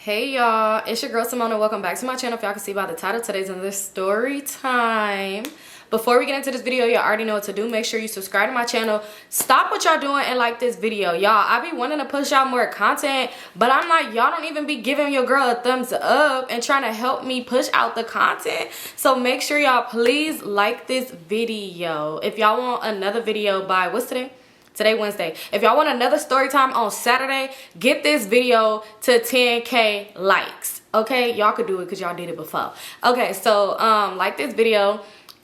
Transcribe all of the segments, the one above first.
Hey y'all, it's your girl Symone and welcome back to my channel. If y'all can see by the title, today's another story time. Before we get into this video, y'all already know what to do. Make sure you subscribe to my channel. Stop what y'all doing and like this video. Y'all, I be wanting to push out more content, but I'm like, y'all don't even be giving your girl a thumbs up and trying to help me push out the content. So make sure y'all please like this video. If y'all want another video by, what's today? Today, Wednesday. If y'all want another story time on Saturday, get this video to 10K likes. Okay, y'all could do it because y'all did it before. Okay, so like this video.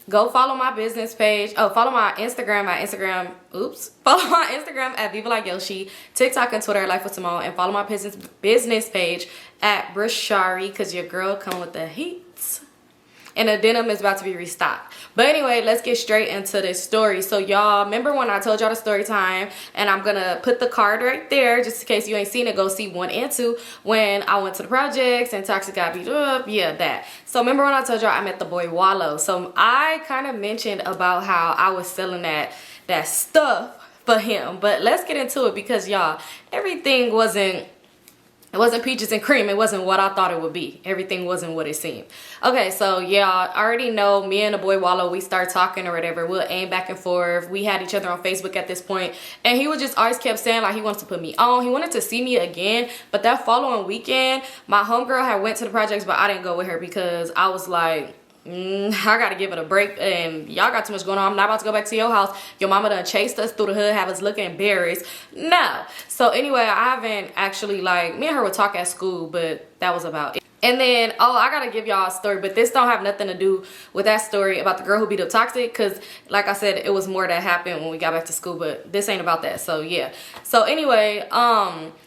Go follow my business page. Oh, follow my Instagram follow my Instagram at Vivalayoshii, TikTok and Twitter at Lifewithsymone, and follow my business page at Brishari because your girl come with the heat. And the denim is about to be restocked. But anyway, let's get straight into this story. So y'all, remember when I told y'all the story time, and I'm gonna put the card right there just in case you ain't seen it. Go see 1 and 2 when I went to the projects and Toxic got beat up. Yeah, that. So remember when I told y'all I met the boy Wallow. So I kind of mentioned about how I was selling that stuff for him. But let's get into it because y'all, everything wasn't peaches and cream. It wasn't what I thought it would be. Everything wasn't what it seemed. Okay, so y'all already know me and the boy Wallow, we start talking or whatever. We'll aim back and forth. We had each other on Facebook at this point. And he was just always kept saying like he wants to put me on. He wanted to see me again. But that following weekend, my homegirl had went to the projects, but I didn't go with her because I was like, I gotta give it a break and y'all got too much going on. I'm not about to go back to your house. Your mama done chased us through the hood, have us looking embarrassed. No. So anyway, I haven't actually, like, me and her would talk at school, but that was about it. And then, oh, I gotta give y'all a story, but this don't have nothing to do with that story about the girl who beat up Toxic, because like I said, it was more that happened when we got back to school, but this ain't about that. So yeah. So anyway,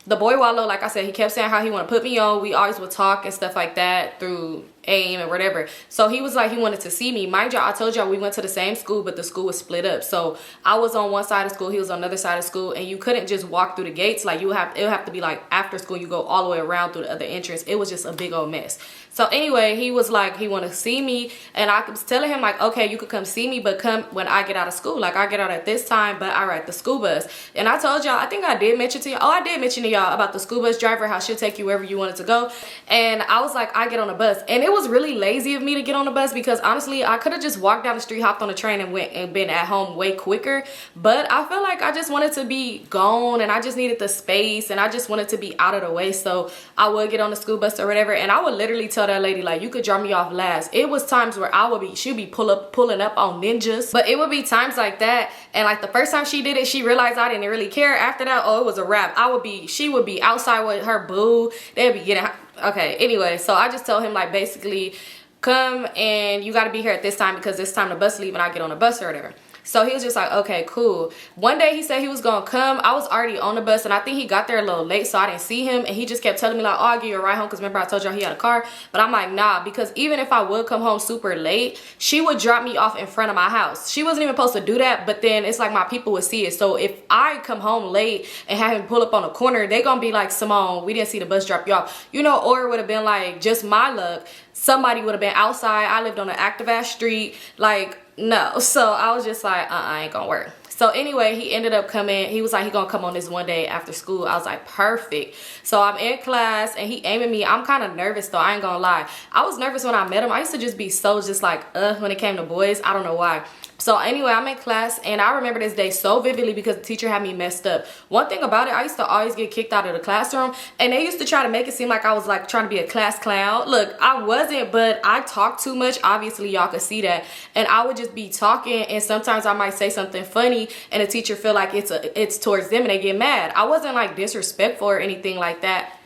the boy Wallow, like I said, he kept saying how he want to put me on. We always would talk and stuff like that through AIM or whatever. So he was like, he wanted to see me. Mind y'all, I told y'all we went to the same school, but the school was split up. So I was on one side of school, he was on the other side of school, and you couldn't just walk through the gates. Like it would have to be like after school, you go all the way around through the other entrance. It was just a big old mess. So anyway, he was like, he wanted to see me, and I was telling him like, okay, you could come see me, but come when I get out of school. Like I get out at this time, but I ride the school bus. And I told y'all, I think I did mention to y'all, I did mention to y'all about the school bus driver, how she'll take you wherever you wanted to go. And I was like, I get on the bus, and it was really lazy of me to get on the bus because honestly, I could have just walked down the street, hopped on the train, and went and been at home way quicker. But I feel like I just wanted to be gone, and I just needed the space, and I just wanted to be out of the way. So I would get on the school bus or whatever, and I would literally tell that lady like, you could drop me off last. It was times where she'd be pulling up on ninjas, but it would be times like that. And like the first time she did it, she realized I didn't really care. After that, oh, it was a wrap. She would be outside with her boo. They'd be getting, okay, anyway. So I just told him like, basically, come and you got to be here at this time because this time the bus leave and I get on the bus or whatever. So he was just like, okay, cool. One day he said he was gonna come. I was already on the bus, and I think he got there a little late, so I didn't see him. And he just kept telling me like, oh, I'll give you a ride home, because remember I told y'all he had a car. But I'm like, nah, because even if I would come home super late, she would drop me off in front of my house. She wasn't even supposed to do that, but then it's like my people would see it. So if I come home late and have him pull up on a corner, they gonna be like, Symone, we didn't see the bus drop you off, you know. Or it would have been like, just my luck, somebody would have been outside. I lived on an active ass street, like, no. So I was just like, ain't gonna work. So anyway, he ended up coming. He was like, he gonna come on this one day after school. I was like, perfect. So I'm in class and he aiming me. I'm kind of nervous though, I ain't gonna lie. I was nervous when I met him. I used to just be so just like when it came to boys. I don't know why. So anyway, I'm in class, and I remember this day so vividly because the teacher had me messed up. One thing about it, I used to always get kicked out of the classroom, and they used to try to make it seem like I was like trying to be a class clown. Look, I wasn't, but I talked too much. Obviously, y'all could see that. And I would just be talking, and sometimes I might say something funny, and the teacher feel like it's towards them, and they get mad. I wasn't like disrespectful or anything like that,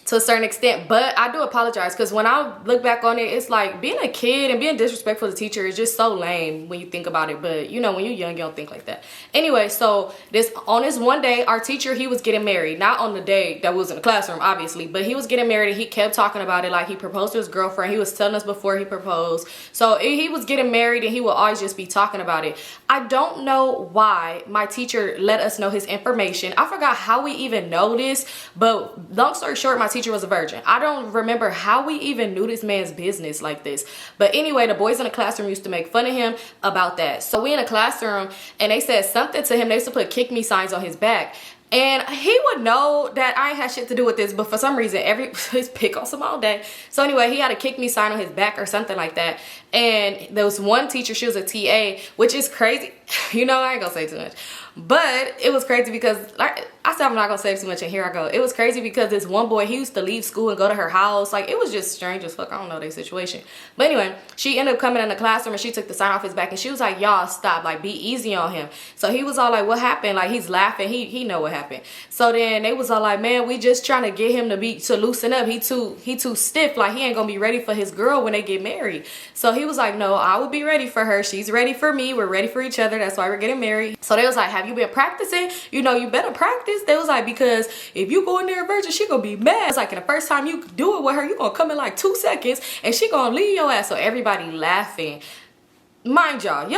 to a certain extent, but I do apologize because when I look back on it, it's like being a kid and being disrespectful to teacher is just so lame when you think about it. But you know, when you're young, you don't think like that. Anyway, so on this one day, our teacher, he was getting married. Not on the day that we was in the classroom, obviously, but he was getting married, and he kept talking about it like he proposed to his girlfriend. He was telling us before he proposed. So he was getting married, and he would always just be talking about it. I don't know why my teacher let us know his information. I forgot how we even know this, but long story short, my teacher was a virgin. I don't remember how we even knew this man's business like this. But anyway, the boys in the classroom used to make fun of him about that. So we in a classroom, and they said something to him. They used to put kick me signs on his back. And he would know that I ain't had shit to do with this, but for some reason, his pick on Symone day. So anyway, he had a kick me sign on his back or something like that. And there was one teacher, she was a TA, which is crazy. You know, I ain't gonna say too much. But it was crazy because, like I said, I'm not gonna say too much, and here I go. It was crazy because this one boy, he used to leave school and go to her house. Like, it was just strange as fuck. I don't know their situation. But anyway, she ended up coming in the classroom and she took the sign off his back and she was like, y'all stop, like, be easy on him. So he was all like, what happened? Like, he's laughing. He know what happened. So then they was all like, man, we just trying to get him to loosen up. He too stiff. Like, he ain't gonna be ready for his girl when they get married. So he was like, no, I will be ready for her. She's ready for me. We're ready for each other. That's why we're getting married. So they was like, have you been practicing? You know, you better practice. They was like, because if you go in there a virgin, she gonna be mad. It's like, the first time you do it with her, you gonna come in like 2 seconds and she gonna leave your ass. So everybody laughing. Mind y'all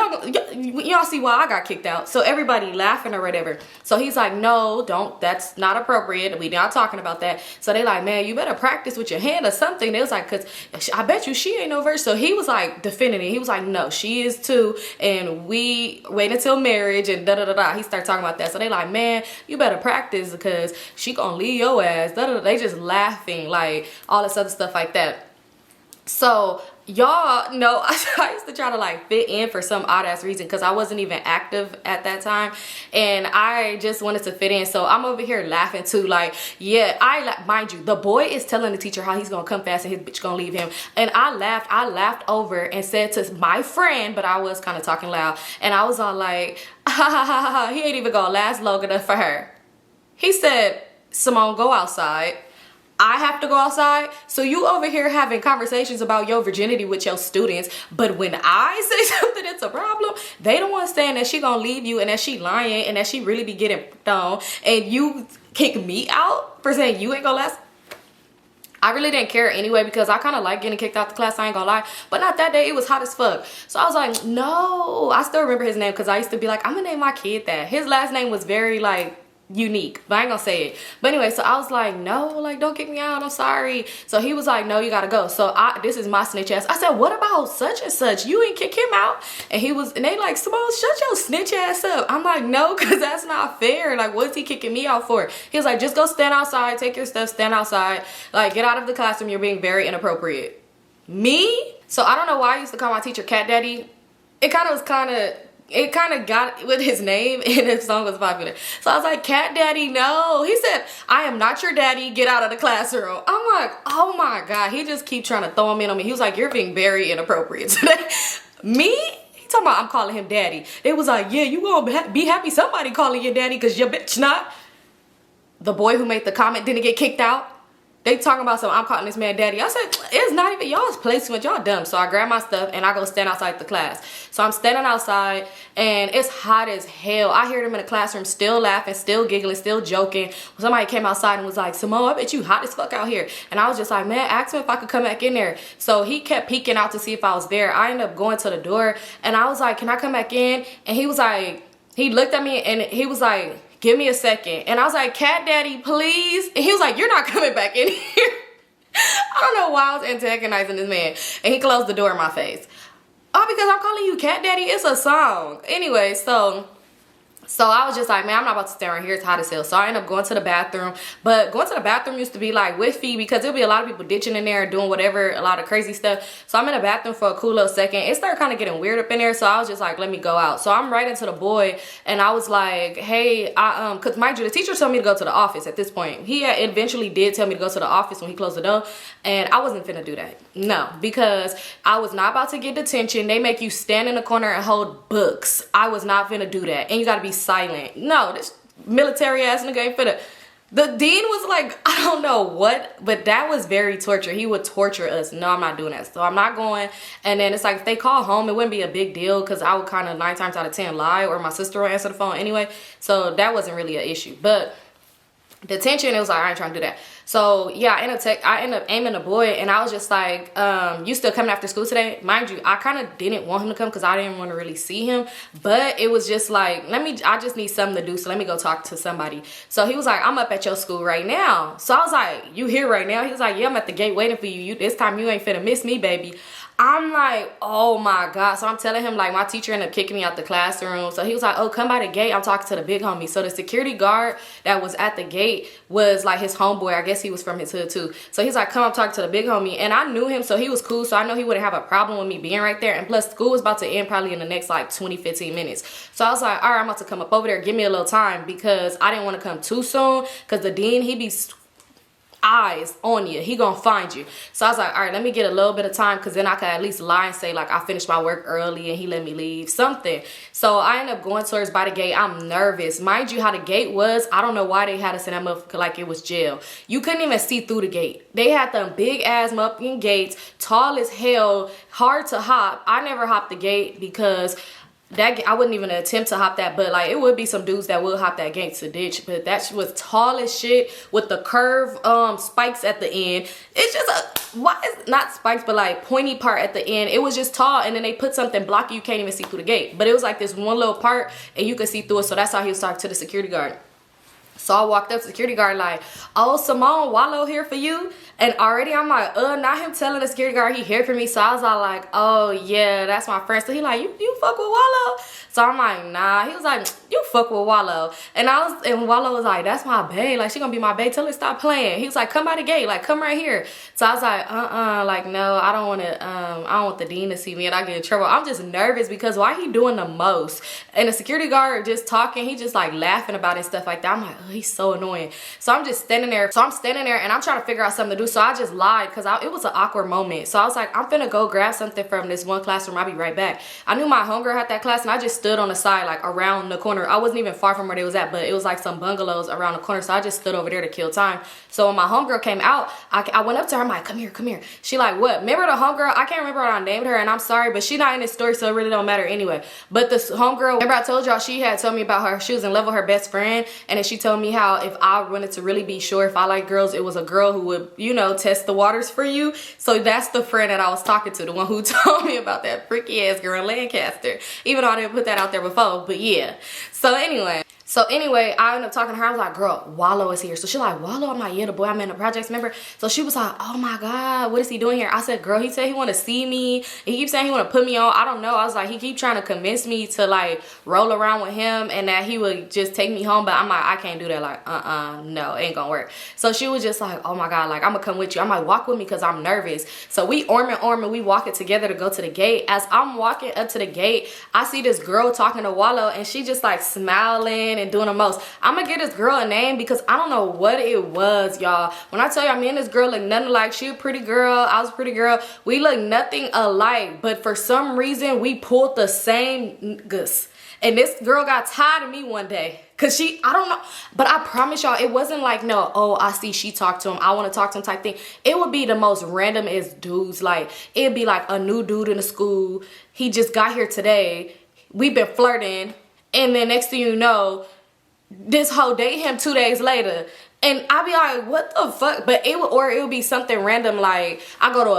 see why I got kicked out. So everybody laughing or whatever. So he's like, no, don't, that's not appropriate. We not talking about that. So they like, man, you better practice with your hand or something. They was like, cause I bet you she ain't no virgin. So he was like defending it. He was like, no, she is too. And we wait until marriage and da-da-da-da. He started talking about that. So they like, man, you better practice because she gonna leave your ass. Da-da-da. They just laughing, like all this other stuff like that. So y'all know I used to try to like fit in for some odd ass reason because I wasn't even active at that time and I just wanted to fit in. So I'm over here laughing too, like, yeah, mind you, the boy is telling the teacher how he's gonna come fast and his bitch gonna leave him, and I laughed over and said to my friend, but I was kind of talking loud, and I was all like, ha ha ha ha, he ain't even gonna last long enough for her. He said, Symone, go outside. I have to go outside. So you over here having conversations about your virginity with your students, but when I say something that's a problem, they don't want to saying that she gonna leave you and that she lying and that she really be getting down, and you kick me out for saying you ain't gonna last. I really didn't care anyway because I kind of like getting kicked out the class, I ain't gonna lie. But not that day, it was hot as fuck. So I was like, no. I still remember his name because I used to be like, I'm gonna name my kid that. His last name was very like unique, but I ain't gonna say it. But anyway, so I was like, no, like, don't kick me out, I'm sorry. So he was like, no, you gotta go. So this is my snitch ass. I said, what about such and such? You ain't kick him out? And they like, Symone, shut your snitch ass up. I'm like, no, because that's not fair. Like, what's he kicking me out for? He was like, just go stand outside, take your stuff, stand outside, like, get out of the classroom, you're being very inappropriate. Me? So I don't know why I used to call my teacher Cat Daddy. It kind of got with his name and his song was popular. So I was like, Cat Daddy, no. He said, I am not your daddy. Get out of the classroom. I'm like, oh my God. He just keep trying to throw him in on me. He was like, you're being very inappropriate today. Me? He talking about I'm calling him daddy. They was like, yeah, you gonna be happy somebody calling you daddy because your bitch not. The boy who made the comment didn't get kicked out. They talking about I'm calling this man daddy. I said, it's not even y'all's placement. Y'all dumb. So I grab my stuff and I go stand outside the class. So I'm standing outside and it's hot as hell. I hear them in the classroom still laughing, still giggling, still joking. Somebody came outside and was like, Symone, I bet you hot as fuck out here. And I was just like, man, ask him if I could come back in there. So he kept peeking out to see if I was there. I ended up going to the door and I was like, can I come back in? And he was like, he looked at me and he was like, give me a second. And I was like, Cat Daddy, please. And he was like, you're not coming back in here. I don't know why I was antagonizing this man. And he closed the door in my face. Oh, because I'm calling you Cat Daddy? It's a song. Anyway, so I was just like, man, I'm not about to stay right here. It's hot as hell. So I ended up going to the bathroom. But going to the bathroom used to be like whiffy because there'll be a lot of people ditching in there, doing whatever, a lot of crazy stuff. So I'm in the bathroom for a cool little second. It started kind of getting weird up in there. So I was just like, let me go out. So I'm right into the boy and I was like, hey, because mind you, the teacher told me to go to the office at this point. He eventually did tell me to go to the office when he closed the door. And I wasn't finna do that. No, because I was not about to get detention. They make you stand in the corner and hold books. I was not finna do that. And you gotta be silent. No, this military ass nigga ain't finna. The dean was like, I don't know what, but that was very torture. He would torture us. No, I'm not doing that. So I'm not going. And then it's like, if they call home, it wouldn't be a big deal because I would kind of 9 times out of 10 lie, or my sister would answer the phone anyway. So that wasn't really an issue. But detention, it was like, I ain't trying to do that. So yeah, I ended up aiming the boy and I was just like, you still coming after school today? Mind you, I kind of didn't want him to come because I didn't want to really see him, but it was just like, I just need something to do, so let me go talk to somebody. So he was like, I'm up at your school right now. So I was like, you here right now? He was like, yeah, I'm at the gate waiting for you. This time you ain't finna miss me, baby. I'm like, oh my God. So I'm telling him, like, my teacher ended up kicking me out the classroom. So he was like, oh, come by the gate. I'm talking to the big homie. So the security guard that was at the gate was like his homeboy. I guess he was from his hood too. So he's like, come up, talk to the big homie. And I knew him, so he was cool. So I know he wouldn't have a problem with me being right there. And plus, school was about to end probably in the next like 20-15 minutes. So I was like, all right, I'm about to come up over there. Give me a little time, because I didn't want to come too soon, because the dean, he be eyes on you. He gonna find you. So I was like, all right, let me get a little bit of time, because then I could at least lie and say like I finished my work early and he let me leave, something. So I ended up going towards by the gate. I'm nervous. Mind you, how the gate was, I don't know why they had us in that motherfucker like it was jail. You couldn't even see through the gate. They had them big ass motherfucking gates, tall as hell, hard to hop. I never hopped the gate because that I wouldn't even attempt to hop that, but like it would be some dudes that would hop that gate to ditch. But that shit was tall as shit with the curve spikes at the end. It's just a, why is not spikes, but like pointy part at the end. It was just tall, and then they put something blocking, you can't even see through the gate. But it was like this one little part and you could see through it. So that's how he was talking to the security guard. So I walked up to the security guard like, oh, Symone, Wallow here for you. And already I'm like, not him telling the security guard he here for me. So I was all like, oh yeah, that's my friend. So he like, you fuck with Wallow? So I'm like, nah. He was like, you fuck with Wallow. And Wallow was like, that's my bae. Like, she gonna be my bae till it stop playing. He was like, come by the gate, like come right here. So I was like, like no, I don't want the dean to see me and I get in trouble. I'm just nervous because why he doing the most? And the security guard just talking, he just like laughing about it and stuff like that. I'm like, oh, he's so annoying. So I'm just standing there. So I'm standing there and I'm trying to figure out something to do. So I just lied because it was an awkward moment. So I was like, I'm finna go grab something from this one classroom. I'll be right back. I knew my homegirl had that class and I just stood on the side, like around the corner. I wasn't even far from where they was at, but it was like some bungalows around the corner. So I just stood over there to kill time. So when my homegirl came out, I went up to her. I'm like, come here, come here. She like, what? Remember the homegirl? I can't remember what I named her and I'm sorry, but she's not in this story, so it really don't matter anyway. But this homegirl, remember I told y'all she had told me about her. She was in love with her best friend, and then she told me how if I wanted to really be sure if I like girls, it was a girl who would, you know, test the waters for you. So that's the friend that I was talking to, the one who told me about that freaky ass girl in Lancaster, even though I didn't put that out there before. But yeah, so anyway, I ended up talking to her. I was like, girl, Wallow is here. So she like, Wallow? I'm like, yeah, the boy I'm in the projects, remember? So she was like, oh my God, what is he doing here? I said, girl, he said he want to see me. He keeps saying he want to put me on. I don't know. I was like, he keep trying to convince me to like roll around with him and that he would just take me home. But I'm like, I can't do that. Like, no, it ain't gonna work. So she was just like, oh my God, like I'm gonna come with you. I'm like, walk with me because I'm nervous. So we arm in arm and we walk it together to go to the gate. As I'm walking up to the gate, I see this girl talking to Wallow and she just like smiling and doing the most. I'm gonna give this girl a name because I don't know what it was, y'all. When I tell y'all, me and this girl look nothing alike. She a pretty girl, I was a pretty girl. We look nothing alike, but for some reason we pulled the same niggas. And this girl got tired of me one day. Cause I don't know, but I promise y'all, it wasn't like, no, oh, I see she talked to him, I want to talk to him type thing. It would be the most randomest dudes. Like, it'd be like a new dude in the school. He just got here today. We've been flirting. And then next thing you know, this whole date him 2 days later. And I'd be like, what the fuck? But it would be something random, like I go to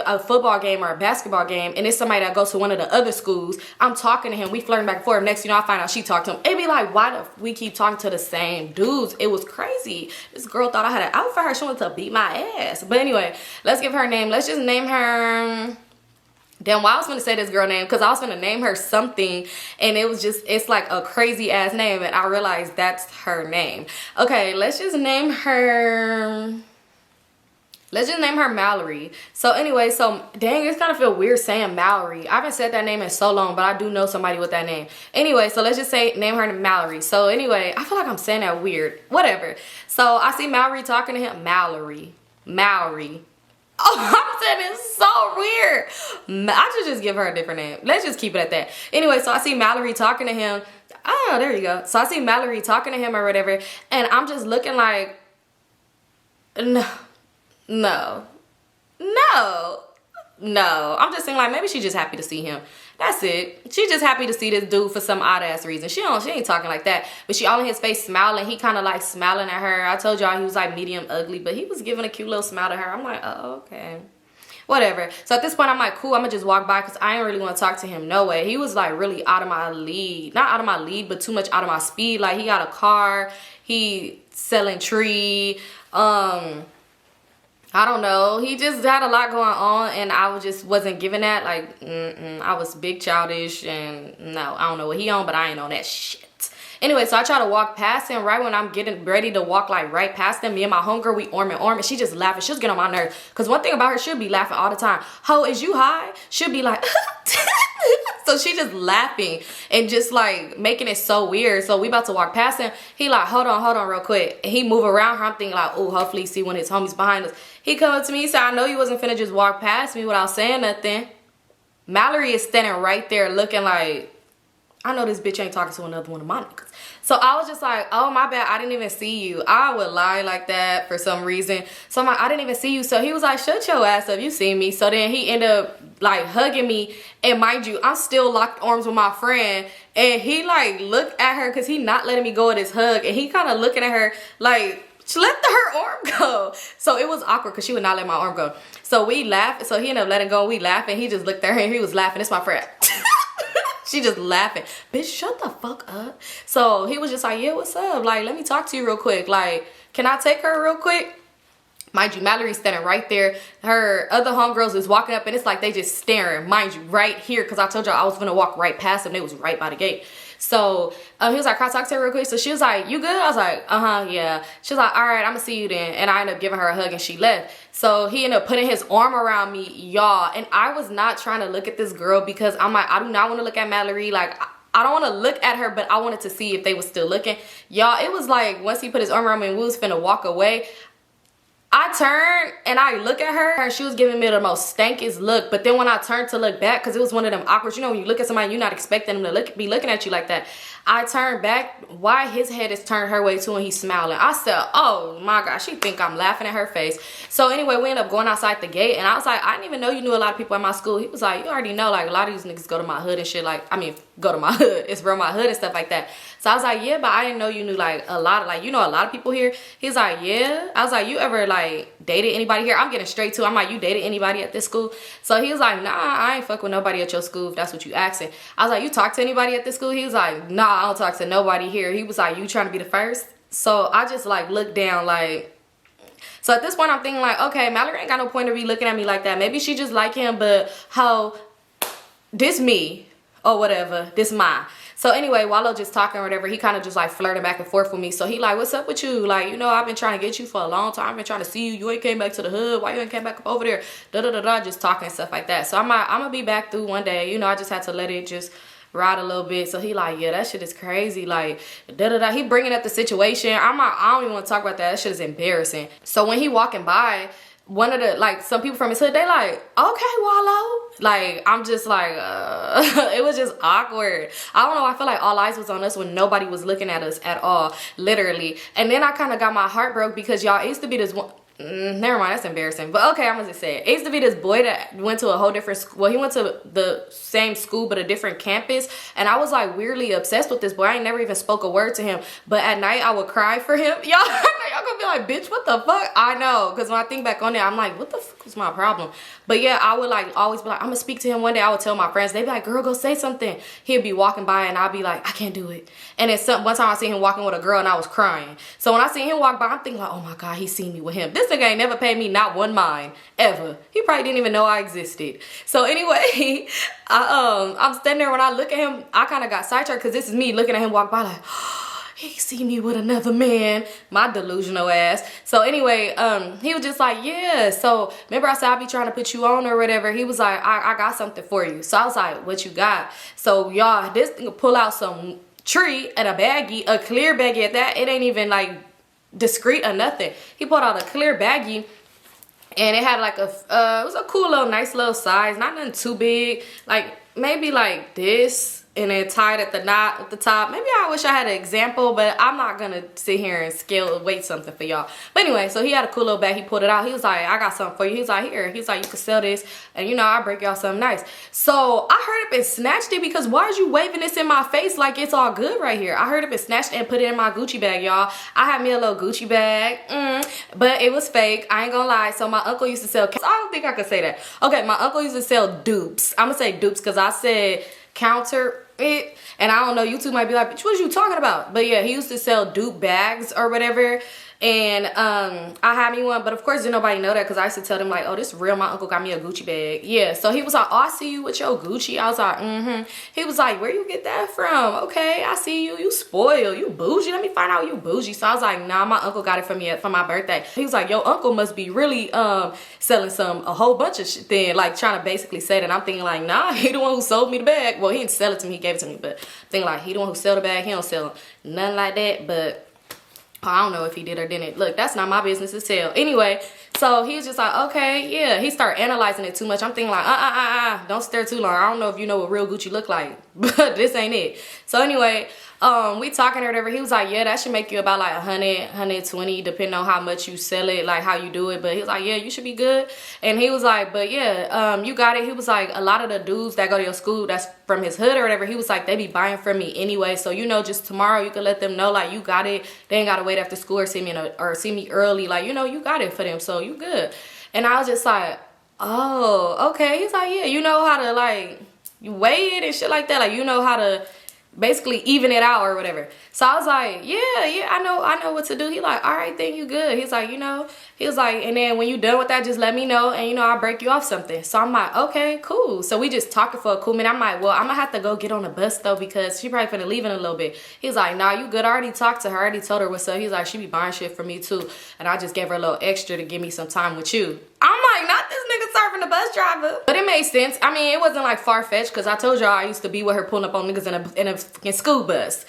a football game or a basketball game, and it's somebody that goes to one of the other schools. I'm talking to him, we flirting back and forth. Next, you know, I find out she talked to him. It'd be like, why do we keep talking to the same dudes? It was crazy. This girl thought I had an out for her. She wanted to beat my ass. But anyway, let's give her a name. Let's just name her. Damn, why I was gonna say this girl name, because I was gonna name her something and it's like a crazy ass name and I realized that's her name. Okay, let's just name her Mallory. So anyway, dang, it's kind of feel weird saying Mallory. I haven't said that name in so long, but I do know somebody with that name. Anyway, so let's just name her Mallory. So anyway, I feel like I'm saying that weird. Whatever. So I see Mallory talking to him. Mallory. Oh, I'm saying it's so weird. I should just give her a different name. Let's just keep it at that. Anyway, so I see Mallory talking to him. Oh, there you go. So I see Mallory talking to him or whatever. And I'm just looking like, no. I'm just thinking like, maybe she's just happy to see him. That's it. She's just happy to see this dude for some odd ass reason. She ain't talking like that. But she all in his face smiling. He kind of like smiling at her. I told y'all he was like medium ugly, but he was giving a cute little smile to her. I'm like, oh, okay. Whatever. So at this point, I'm like, cool, I'm gonna just walk by because I ain't really want to talk to him. No way. He was like really out of my league. Not out of my league, but too much out of my speed. Like, he got a car. He selling tree. I don't know. He just had a lot going on, and I just wasn't giving that. Like, I was big childish, and no, I don't know what he on, but I ain't on that shit. Anyway, so I try to walk past him. Right when I'm getting ready to walk like right past him, me and my homegirl, we arm in arm, and she just laughing. She was getting on my nerves. Because one thing about her, she'll be laughing all the time. Ho, is you high? She'll be like, so she just laughing and just like making it so weird. So we about to walk past him. He like, hold on real quick. And he move around her. I'm thinking like, oh, hopefully he see one of his homies behind us. He come up to me, he said, I know you wasn't finna just walk past me without saying nothing. Mallory is standing right there looking like, I know this bitch ain't talking to another one of my niggas. So I was just like, oh, my bad, I didn't even see you. I would lie like that for some reason. So I'm like, I didn't even see you. So he was like, shut your ass up, you see me. So then he ended up like hugging me. And mind you, I'm still locked arms with my friend. And he like looked at her because he not letting me go with his hug. And he kind of looking at her like, she let her arm go. So it was awkward because she would not let my arm go. So we laughed. So he ended up letting go. We laughed. And he just looked at her and he was laughing. It's my friend. She just laughing. Bitch, shut the fuck up. So he was just like, yeah, what's up? Like, let me talk to you real quick. Like, can I take her real quick? Mind you, Mallory's standing right there. Her other homegirls is walking up and it's like they just staring. Mind you, right here. Because I told y'all I was going to walk right past them. They was right by the gate. So he was like, can I talk to her real quick? So she was like, you good? I was like, yeah. She was like, all right, I'm going to see you then. And I ended up giving her a hug and she left. So he ended up putting his arm around me, y'all. And I was not trying to look at this girl because I'm like, I do not want to look at Mallory. Like, I don't want to look at her, but I wanted to see if they was still looking. Y'all, it was like once he put his arm around me and we was finna walk away, I turned and I look at her and she was giving me the most stankiest look. But then when I turned to look back, because it was one of them awkward, you know, when you look at somebody, you're not expecting them to be looking at you like that. I turned back. Why his head is turned her way too and he's smiling. I said, oh my God, she think I'm laughing at her face. So anyway, we ended up going outside the gate and I was like, I didn't even know you knew a lot of people at my school. He was like, you already know, like a lot of these niggas go to my hood and shit. Like, I mean, go to my hood. It's real my hood and stuff like that. So I was like, yeah, but I didn't know you knew like a lot of, like, you know, a lot of people here. He's like, yeah. I was like, you ever like dated anybody here? I'm getting straight to, I'm like, you dated anybody at this school? So he was like, nah, I ain't fuck with nobody at your school if that's what you asking. I was like, you talk to anybody at this school? He was like, nah, I don't talk to nobody here. He was like, you trying to be the first? So I just like looked down like, so at this point I'm thinking like, okay, Mallory ain't got no point to be looking at me like that. Maybe she just like him, but how this me or whatever, this mine. So anyway, Wallow just talking or whatever, he kind of just like flirting back and forth with me. So he like, what's up with you? Like, you know, I've been trying to get you for a long time. I've been trying to see you. You ain't came back to the hood. Why you ain't came back up over there? Just talking and stuff like that. So I'm gonna be back through one day. You know, I just had to let it just ride a little bit. So he like, yeah, that shit is crazy. Like, He bringing up the situation. I don't even want to talk about that. That shit is embarrassing. So when he walking by, one of the, like, some people from his hood, they like, okay, Wallow. Like, I'm just like, it was just awkward. I don't know, I feel like all eyes was on us when nobody was looking at us at all, literally. And then I kind of got my heart broke because y'all, it used to be this one, never mind, that's embarrassing. But okay, I'm gonna just say it. It used to be this boy that went to a whole different school. Well, he went to the same school but a different campus. And I was like weirdly obsessed with this boy. I ain't never even spoke a word to him. But at night I would cry for him. Y'all gonna be like, bitch, what the fuck? I know. Because when I think back on it, I'm like, what the fuck was my problem? But yeah, I would like always be like, I'm gonna speak to him one day. I would tell my friends. They'd be like, girl, go say something. He'd be walking by and I'd be like, I can't do it. And then one time I seen him walking with a girl and I was crying. So when I seen him walk by, I'm thinking like, oh my God, he seen me with him. This nigga ain't never paid me not one mind ever. He probably didn't even know I existed. So anyway, I'm standing there. When I look at him, I kind of got sidetracked because this is me looking at him walk by like, he see me with another man, my delusional ass. So anyway, he was just like, yeah. So remember I said I'll be trying to put you on or whatever. He was like, I got something for you. So I was like, what you got? So y'all, this thing pull out some tree and a baggie, a clear baggie at that. It ain't even like discreet or nothing. He pulled out a clear baggie and it had like it was a cool little nice little size, not nothing too big, like maybe like this, and then tied at the knot at the top. Maybe I wish I had an example, but I'm not gonna sit here and weight something for y'all. But anyway, so he had a cool little bag. He pulled it out. He was like, I got something for you. He's like, here. He's like, you can sell this, and you know, I'll break y'all something nice. So I heard up and snatched it because why is you waving this in my face like it's all good right here? I heard up and snatched it and put it in my Gucci bag, y'all. I had me a little Gucci bag, but it was fake. I ain't gonna lie. So my uncle used to sell, I don't think I could say that. Okay, my uncle used to sell dupes. I'm gonna say dupes because I said counter it, and I don't know, YouTube might be like, bitch, what you talking about? But yeah, he used to sell dupe bags or whatever. And I had me one, but of course didn't nobody know that because I used to tell them like, oh, this real, my uncle got me a Gucci bag. Yeah, so he was like, oh, I see you with your Gucci. I was like, He was like, where you get that from? Okay, I see you, you spoiled, you bougie. Let me find out you bougie. So I was like, nah, my uncle got it for me for my birthday. He was like, your uncle must be really selling a whole bunch of shit then, like trying to basically say that. I'm thinking like, nah, he the one who sold me the bag. Well, he didn't sell it to me, he gave it to me, but I'm thinking like, he the one who sold the bag, he don't sell nothing like that. But I don't know if he did or didn't. Look, that's not my business to tell. Anyway, so he was just like, okay, yeah. He started analyzing it too much. I'm thinking like, don't stare too long. I don't know if you know what real Gucci look like, but this ain't it. So anyway, we talking or whatever. He was like, yeah, that should make you about like 100, 120, depending on how much you sell it, like how you do it. But he was like, yeah, you should be good. And he was like, but yeah, you got it. He was like, a lot of the dudes that go to your school that's from his hood or whatever, he was like, they be buying from me anyway. So, you know, just tomorrow you can let them know like you got it. They ain't got to wait after school or see me early. Like, you know, you got it for them. So you good. And I was just like, oh, okay. He's like, yeah, you know how to like, you weigh it and shit like that. Like, you know how to basically even it out or whatever. So I was like, yeah, I know what to do. He like, all right, then you good. He's like, you know, he was like, and then when you done with that, just let me know and you know, I'll break you off something. So I'm like, okay, cool. So we just talking for a cool minute. I'm like, well, I'm gonna have to go get on the bus though because she probably finna leave in a little bit. He's like, nah, you good. I already talked to her. I already told her what's up. He's like, she be buying shit for me too. And I just gave her a little extra to give me some time with you. I'm like, not this nigga serving the bus driver. But it made sense. I mean, it wasn't like far-fetched because I told y'all I used to be with her pulling up on niggas in a fucking school bus.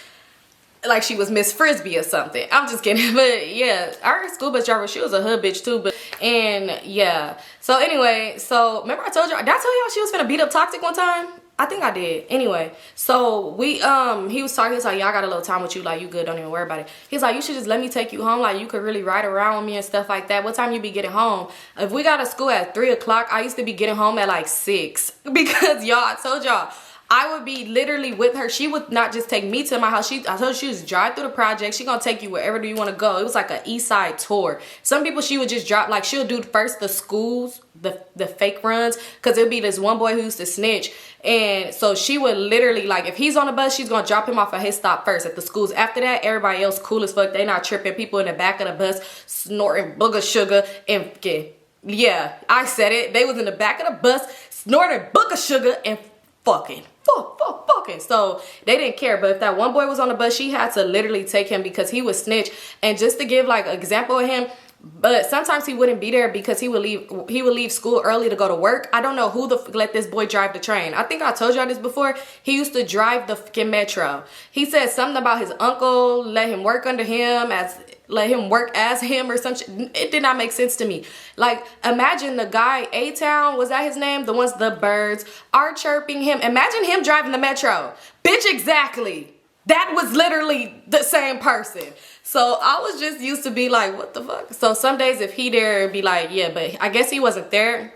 Like she was Miss Frisbee or something. I'm just kidding. But yeah, our school bus driver, she was a hood bitch too. And yeah. So anyway, so remember I told y'all, did I tell y'all she was finna beat up Toxic one time? I think I did. Anyway, so we he was talking, he's like, yeah, I got a little time with you, like you good, don't even worry about it. He's like, you should just let me take you home, like you could really ride around with me and stuff like that. What time you be getting home? If we got to school at 3 o'clock, I used to be getting home at like 6 because y'all, I told y'all I would be literally with her. She would not just take me to my house. I told her she was drive through the project. She gonna take you wherever do you want to go. It was like an east side tour. Some people she would just drop, like she'll do first the schools, the fake runs, because it'll be this one boy who used to snitch. And so she would literally, like, if he's on the bus, she's gonna drop him off at his stop first at the schools. After that, everybody else cool as fuck. They not tripping. People in the back of the bus snorting booger sugar and yeah, I said it. They was in the back of the bus snorting booger sugar and fucking. So they didn't care. But if that one boy was on the bus, she had to literally take him because he was snitch. And just to give like an example of him, but sometimes he wouldn't be there because he would leave school early to go to work. I don't know who let this boy drive the train. I think I told y'all this before. He used to drive the fucking metro. He said something about his uncle let him work under him, let him work as him or some shit. It did not make sense to me. Like, imagine the guy, A-Town, was that his name? The ones the birds are chirping him. Imagine him driving the metro. Bitch, exactly. That was literally the same person. So I was just used to be like, what the fuck? So some days if he there, it'd be like, yeah, but I guess he wasn't there.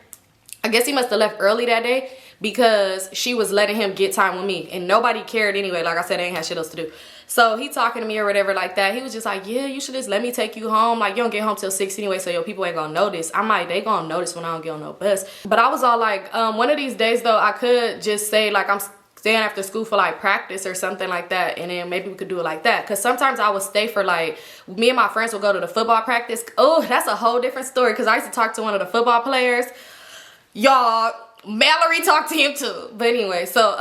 I guess he must have left early that day because she was letting him get time with me. And nobody cared anyway. Like I said, they ain't had shit else to do. So he talking to me or whatever like that. He was just like, yeah, you should just let me take you home. Like, you don't get home till 6 anyway, so your people ain't gonna notice. I'm like, they gonna notice when I don't get on no bus. But I was all like, one of these days though, I could just say like I'm staying after school for like practice or something like that, and then maybe we could do it like that. Because sometimes I would stay for like, me and my friends would go to the football practice. Oh, that's a whole different story because I used to talk to one of the football players. Y'all, Mallory talked to him too. But anyway, so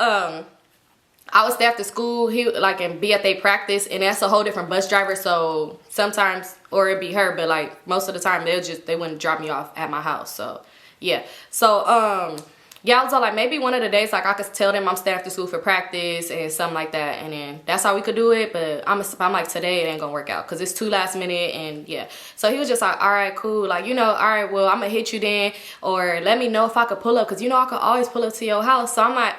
I would stay after school, he like, and be at their practice, and that's a whole different bus driver. So sometimes, or it'd be her, but like most of the time they wouldn't drop me off at my house. So yeah, so yeah, I was all like, maybe one of the days, like, I could tell them I'm staying after school for practice and something like that. And then that's how we could do it. But I'm like, today it ain't gonna work out because it's too last minute. And yeah. So he was just like, all right, cool. Like, you know, all right, well, I'm gonna hit you then. Or let me know if I could pull up. Because, you know, I could always pull up to your house. So I'm like,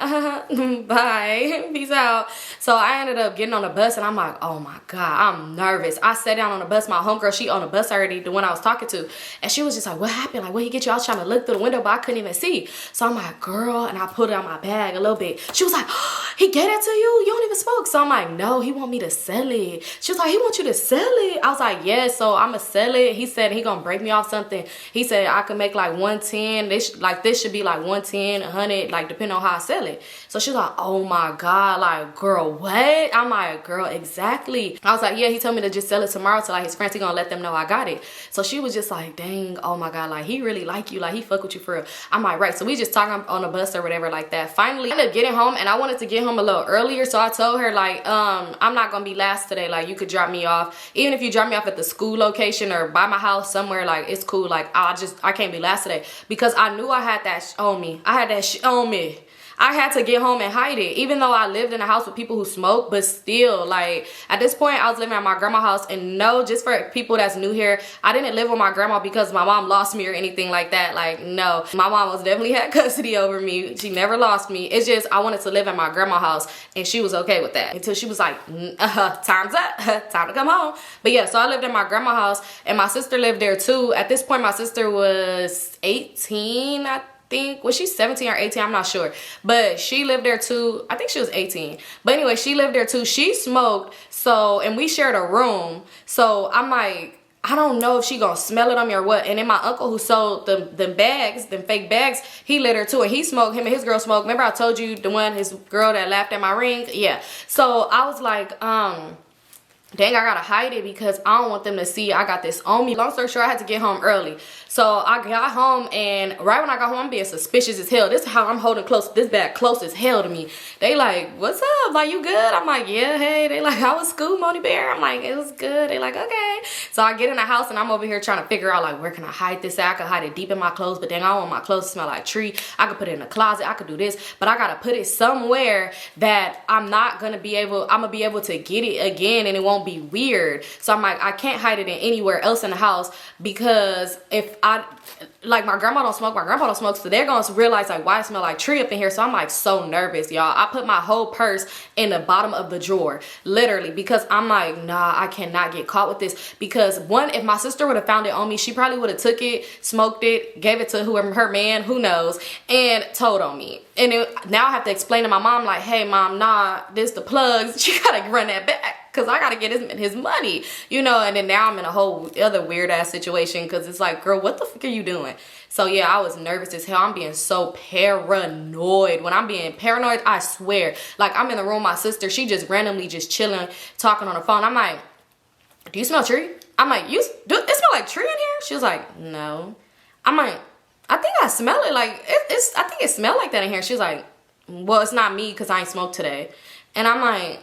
bye. Peace out. So I ended up getting on the bus and I'm like, oh my God, I'm nervous. I sat down on the bus. My homegirl, she on the bus already, the one I was talking to. And she was just like, what happened? Like, where he get you? I was trying to look through the window, but I couldn't even see. So I'm like, like, girl, and I put it on my bag a little bit. She was like, oh, he gave that to you? You don't even smoke. So I'm like, no, he want me to sell it. She was like, he want you to sell it? I was like, yeah, so I'm gonna sell it. He said he gonna break me off something. He said I could make like 110. This should be like 110, 100, like depending on how I sell it. So she was like, oh my God, like, girl, what? I'm like, girl, exactly. I was like, yeah, he told me to just sell it tomorrow to like his friends. He gonna let them know I got it. So she was just like, dang, oh my God, like he really like you, like he fuck with you for real. I'm like, right. So we just talking on the bus or whatever like that. Finally, I ended up getting home, and I wanted to get home a little earlier. So I told her like, I'm not gonna be last today. Like, you could drop me off. Even if you drop me off at the school location or by my house somewhere, like it's cool. Like I can't be last today, because I knew I had that on me. I had that shit on me. I had to get home and hide it, even though I lived in a house with people who smoke. But still, like, at this point, I was living at my grandma's house. And no, just for people that's new here, I didn't live with my grandma because my mom lost me or anything like that. Like, no, my mom was definitely had custody over me. She never lost me. It's just I wanted to live at my grandma's house, and she was okay with that until she was like, time's up, time to come home. But yeah, so I lived at my grandma's house, and my sister lived there too. At this point, my sister was 18, I think. Was she 17 or 18? I'm not sure, but she lived there too. I think she was 18, but anyway, she lived there too. She smoked, so, and we shared a room. So I'm like, I don't know if she gonna smell it on me or what. And then my uncle who sold them bags, them fake bags, he lit her too, and he smoked. Him and his girl smoked. Remember I told you the one, his girl that laughed at my ring? Yeah. So I was like, dang, I gotta hide it because I don't want them to see I got this on me. Long story short, I had to get home early. So I got home, and right when I got home, I'm being suspicious as hell. This is how I'm holding this bag close as hell to me. They like, what's up? Like, you good? I'm like, yeah, hey. They like, how was school, Moni Bear? I'm like, it was good. They like, okay. So I get in the house, and I'm over here trying to figure out, like, where can I hide this at? I could hide it deep in my clothes, but then I don't want my clothes to smell like tree. I could put it in a closet. I could do this, but I gotta put it somewhere that I'm gonna be able to get it again, and it won't be weird. So I'm like, I can't hide it in anywhere else in the house, because if like, my grandma don't smoke, my grandpa don't smoke, so they're gonna realize like why it smell like tree up in here. So I'm like so nervous, y'all. I put my whole purse in the bottom of the drawer, literally, because I'm like, nah, I cannot get caught with this. Because one, if my sister would have found it on me, she probably would have took it, smoked it, gave it to whoever, her man, who knows, and told on me. And now I have to explain to my mom like, hey mom, nah, this the plugs. She gotta run that back, because I gotta get his money, you know. And then now I'm in a whole other weird ass situation, because it's like, girl, what the fuck are you doing? So yeah, I was nervous as hell. I'm being so paranoid. When I'm being paranoid, I swear, like, I'm in the room with my sister, she just randomly just chilling, talking on the phone. I'm like, do you smell tree? I'm like, do it smell like tree in here? She was like, no. I'm like, I think I smell it. Like, I think it smelled like that in here. She was like, well, it's not me, because I ain't smoked today. And I'm like,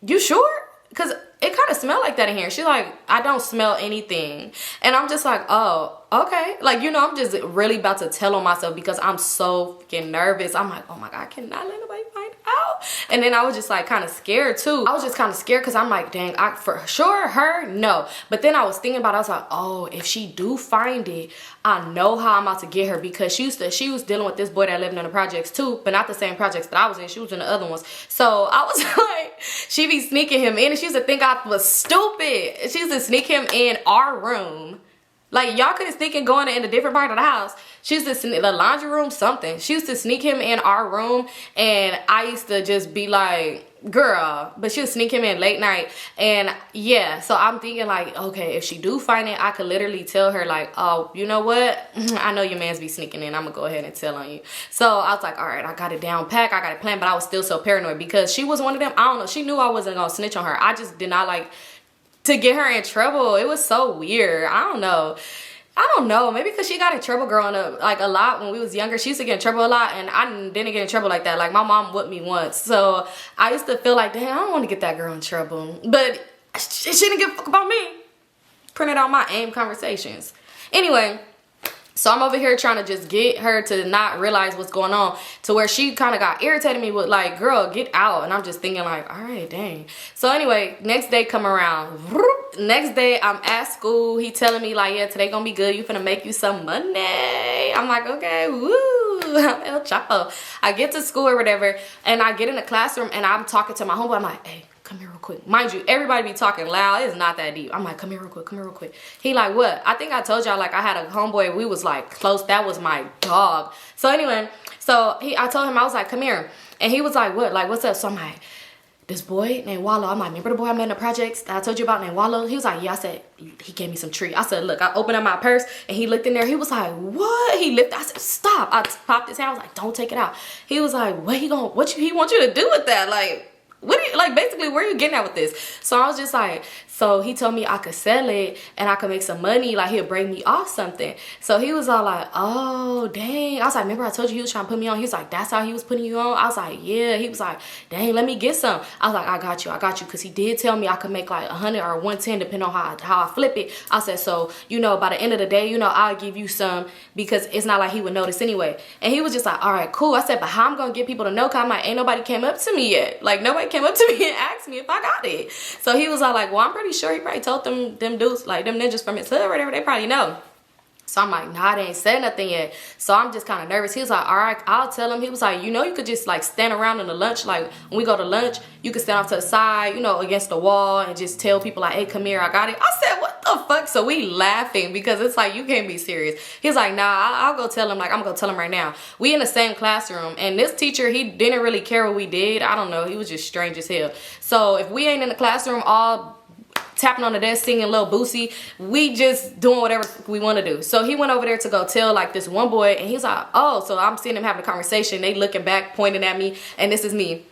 you sure? Because it kind of smelled like that in here. She's like, I don't smell anything. And I'm just like, oh, okay. Like, you know, I'm just really about to tell on myself because I'm so freaking nervous. I'm like, oh my God, I cannot let nobody find out. And then I was just like kind of scared too. I was just kind of scared because I'm like, dang, for sure her, no. But then I was thinking about it. I was like, oh, if she do find it, I know how I'm about to get her, because she was dealing with this boy that lived in the projects too, but not the same projects that I was in. She was in the other ones. So I was like, she be sneaking him in, and she used to think I was stupid. She used to sneak him in our room. Like, y'all couldn't sneak and go in a different part of the house. She used to sneak the laundry room, something. She used to sneak him in our room, and I used to just be like, girl. But she would sneak him in late night. And yeah, so I'm thinking like, okay, if she do find it, I could literally tell her like, oh, you know what? I know your man's be sneaking in. I'm gonna go ahead and tell on you. So I was like, all right, I got it down pat. I got it planned. But I was still so paranoid because she was one of them. I don't know. She knew I wasn't gonna snitch on her. I just did not like to get her in trouble. It was so weird. I don't know, maybe because she got in trouble growing up like a lot when we was younger. She used to get in trouble a lot, and I didn't get in trouble like that. Like, my mom whipped me once, so I used to feel like, damn, I don't want to get that girl in trouble. But she didn't give a fuck about me. Printed out my AIM conversations. Anyway, so I'm over here trying to just get her to not realize what's going on, to where she kind of got irritated me with like, girl, get out. And I'm just thinking like, all right, dang. So anyway, next day come around. Next day I'm at school. He telling me like, yeah, today gonna be good. You finna make you some money. I'm like, okay, woo. I'm El Chapo. I get to school or whatever, and I get in the classroom, and I'm talking to my homeboy. I'm like, hey, come here real quick. Mind you, everybody be talking loud. It's not that deep. I'm like, come here real quick, come here real quick. He like, what? I think I told y'all, like, I had a homeboy. We was like close. That was my dog. So anyway, I told him, I was like, come here. And he was like, what? Like, what's up? So I'm like, this boy named Wallow. I'm like, remember the boy I met in the projects that I told you about named Wallow? He was like, yeah. I said, he gave me some treat. I said, look, I opened up my purse and he looked in there. He was like, what? He lifted. I said, stop. I popped his hand. I was like, don't take it out. He was like, what he want you to do with that? Like, what do you, like, basically, where are you getting at with this? So I was just like, so he told me I could sell it and I could make some money. Like, he'll break me off something. So he was all like, oh, dang. I was like, remember I told you he was trying to put me on? He was like, that's how he was putting you on? I was like, yeah. He was like, dang, let me get some. I was like, I got you. Because he did tell me I could make like 100 or 110 depending on how I flip it. I said, so, you know, by the end of the day, you know, I'll give you some because it's not like he would notice anyway. And he was just like, all right, cool. I said, but how I'm going to get people to know? Because I'm like, ain't nobody came up to me yet. Like, nobody came up to me and asked me if I got it. So he was all like, well, I'm pretty sure he probably told them dudes, like them ninjas from his hood or whatever, they probably know. So I'm like, nah, they ain't said nothing yet. So I'm just kind of nervous. He was like, all right, I'll tell him. He was like, you know, you could just like stand around in the lunch. Like when we go to lunch, you could stand off to the side, you know, against the wall and just tell people like, hey, come here, I got it. I said, what the fuck? So we laughing because it's like, you can't be serious. He's like, nah, I'll go tell him. Like, I'm gonna go tell him right now. We in the same classroom and this teacher, he didn't really care what we did. I don't know. He was just strange as hell. So if we ain't in the classroom all tapping on the desk singing Lil Boosie, we just doing whatever we want to do. So he went over there to go tell like this one boy and he's like, oh, so I'm seeing him having a conversation, they looking back pointing at me, and this is me.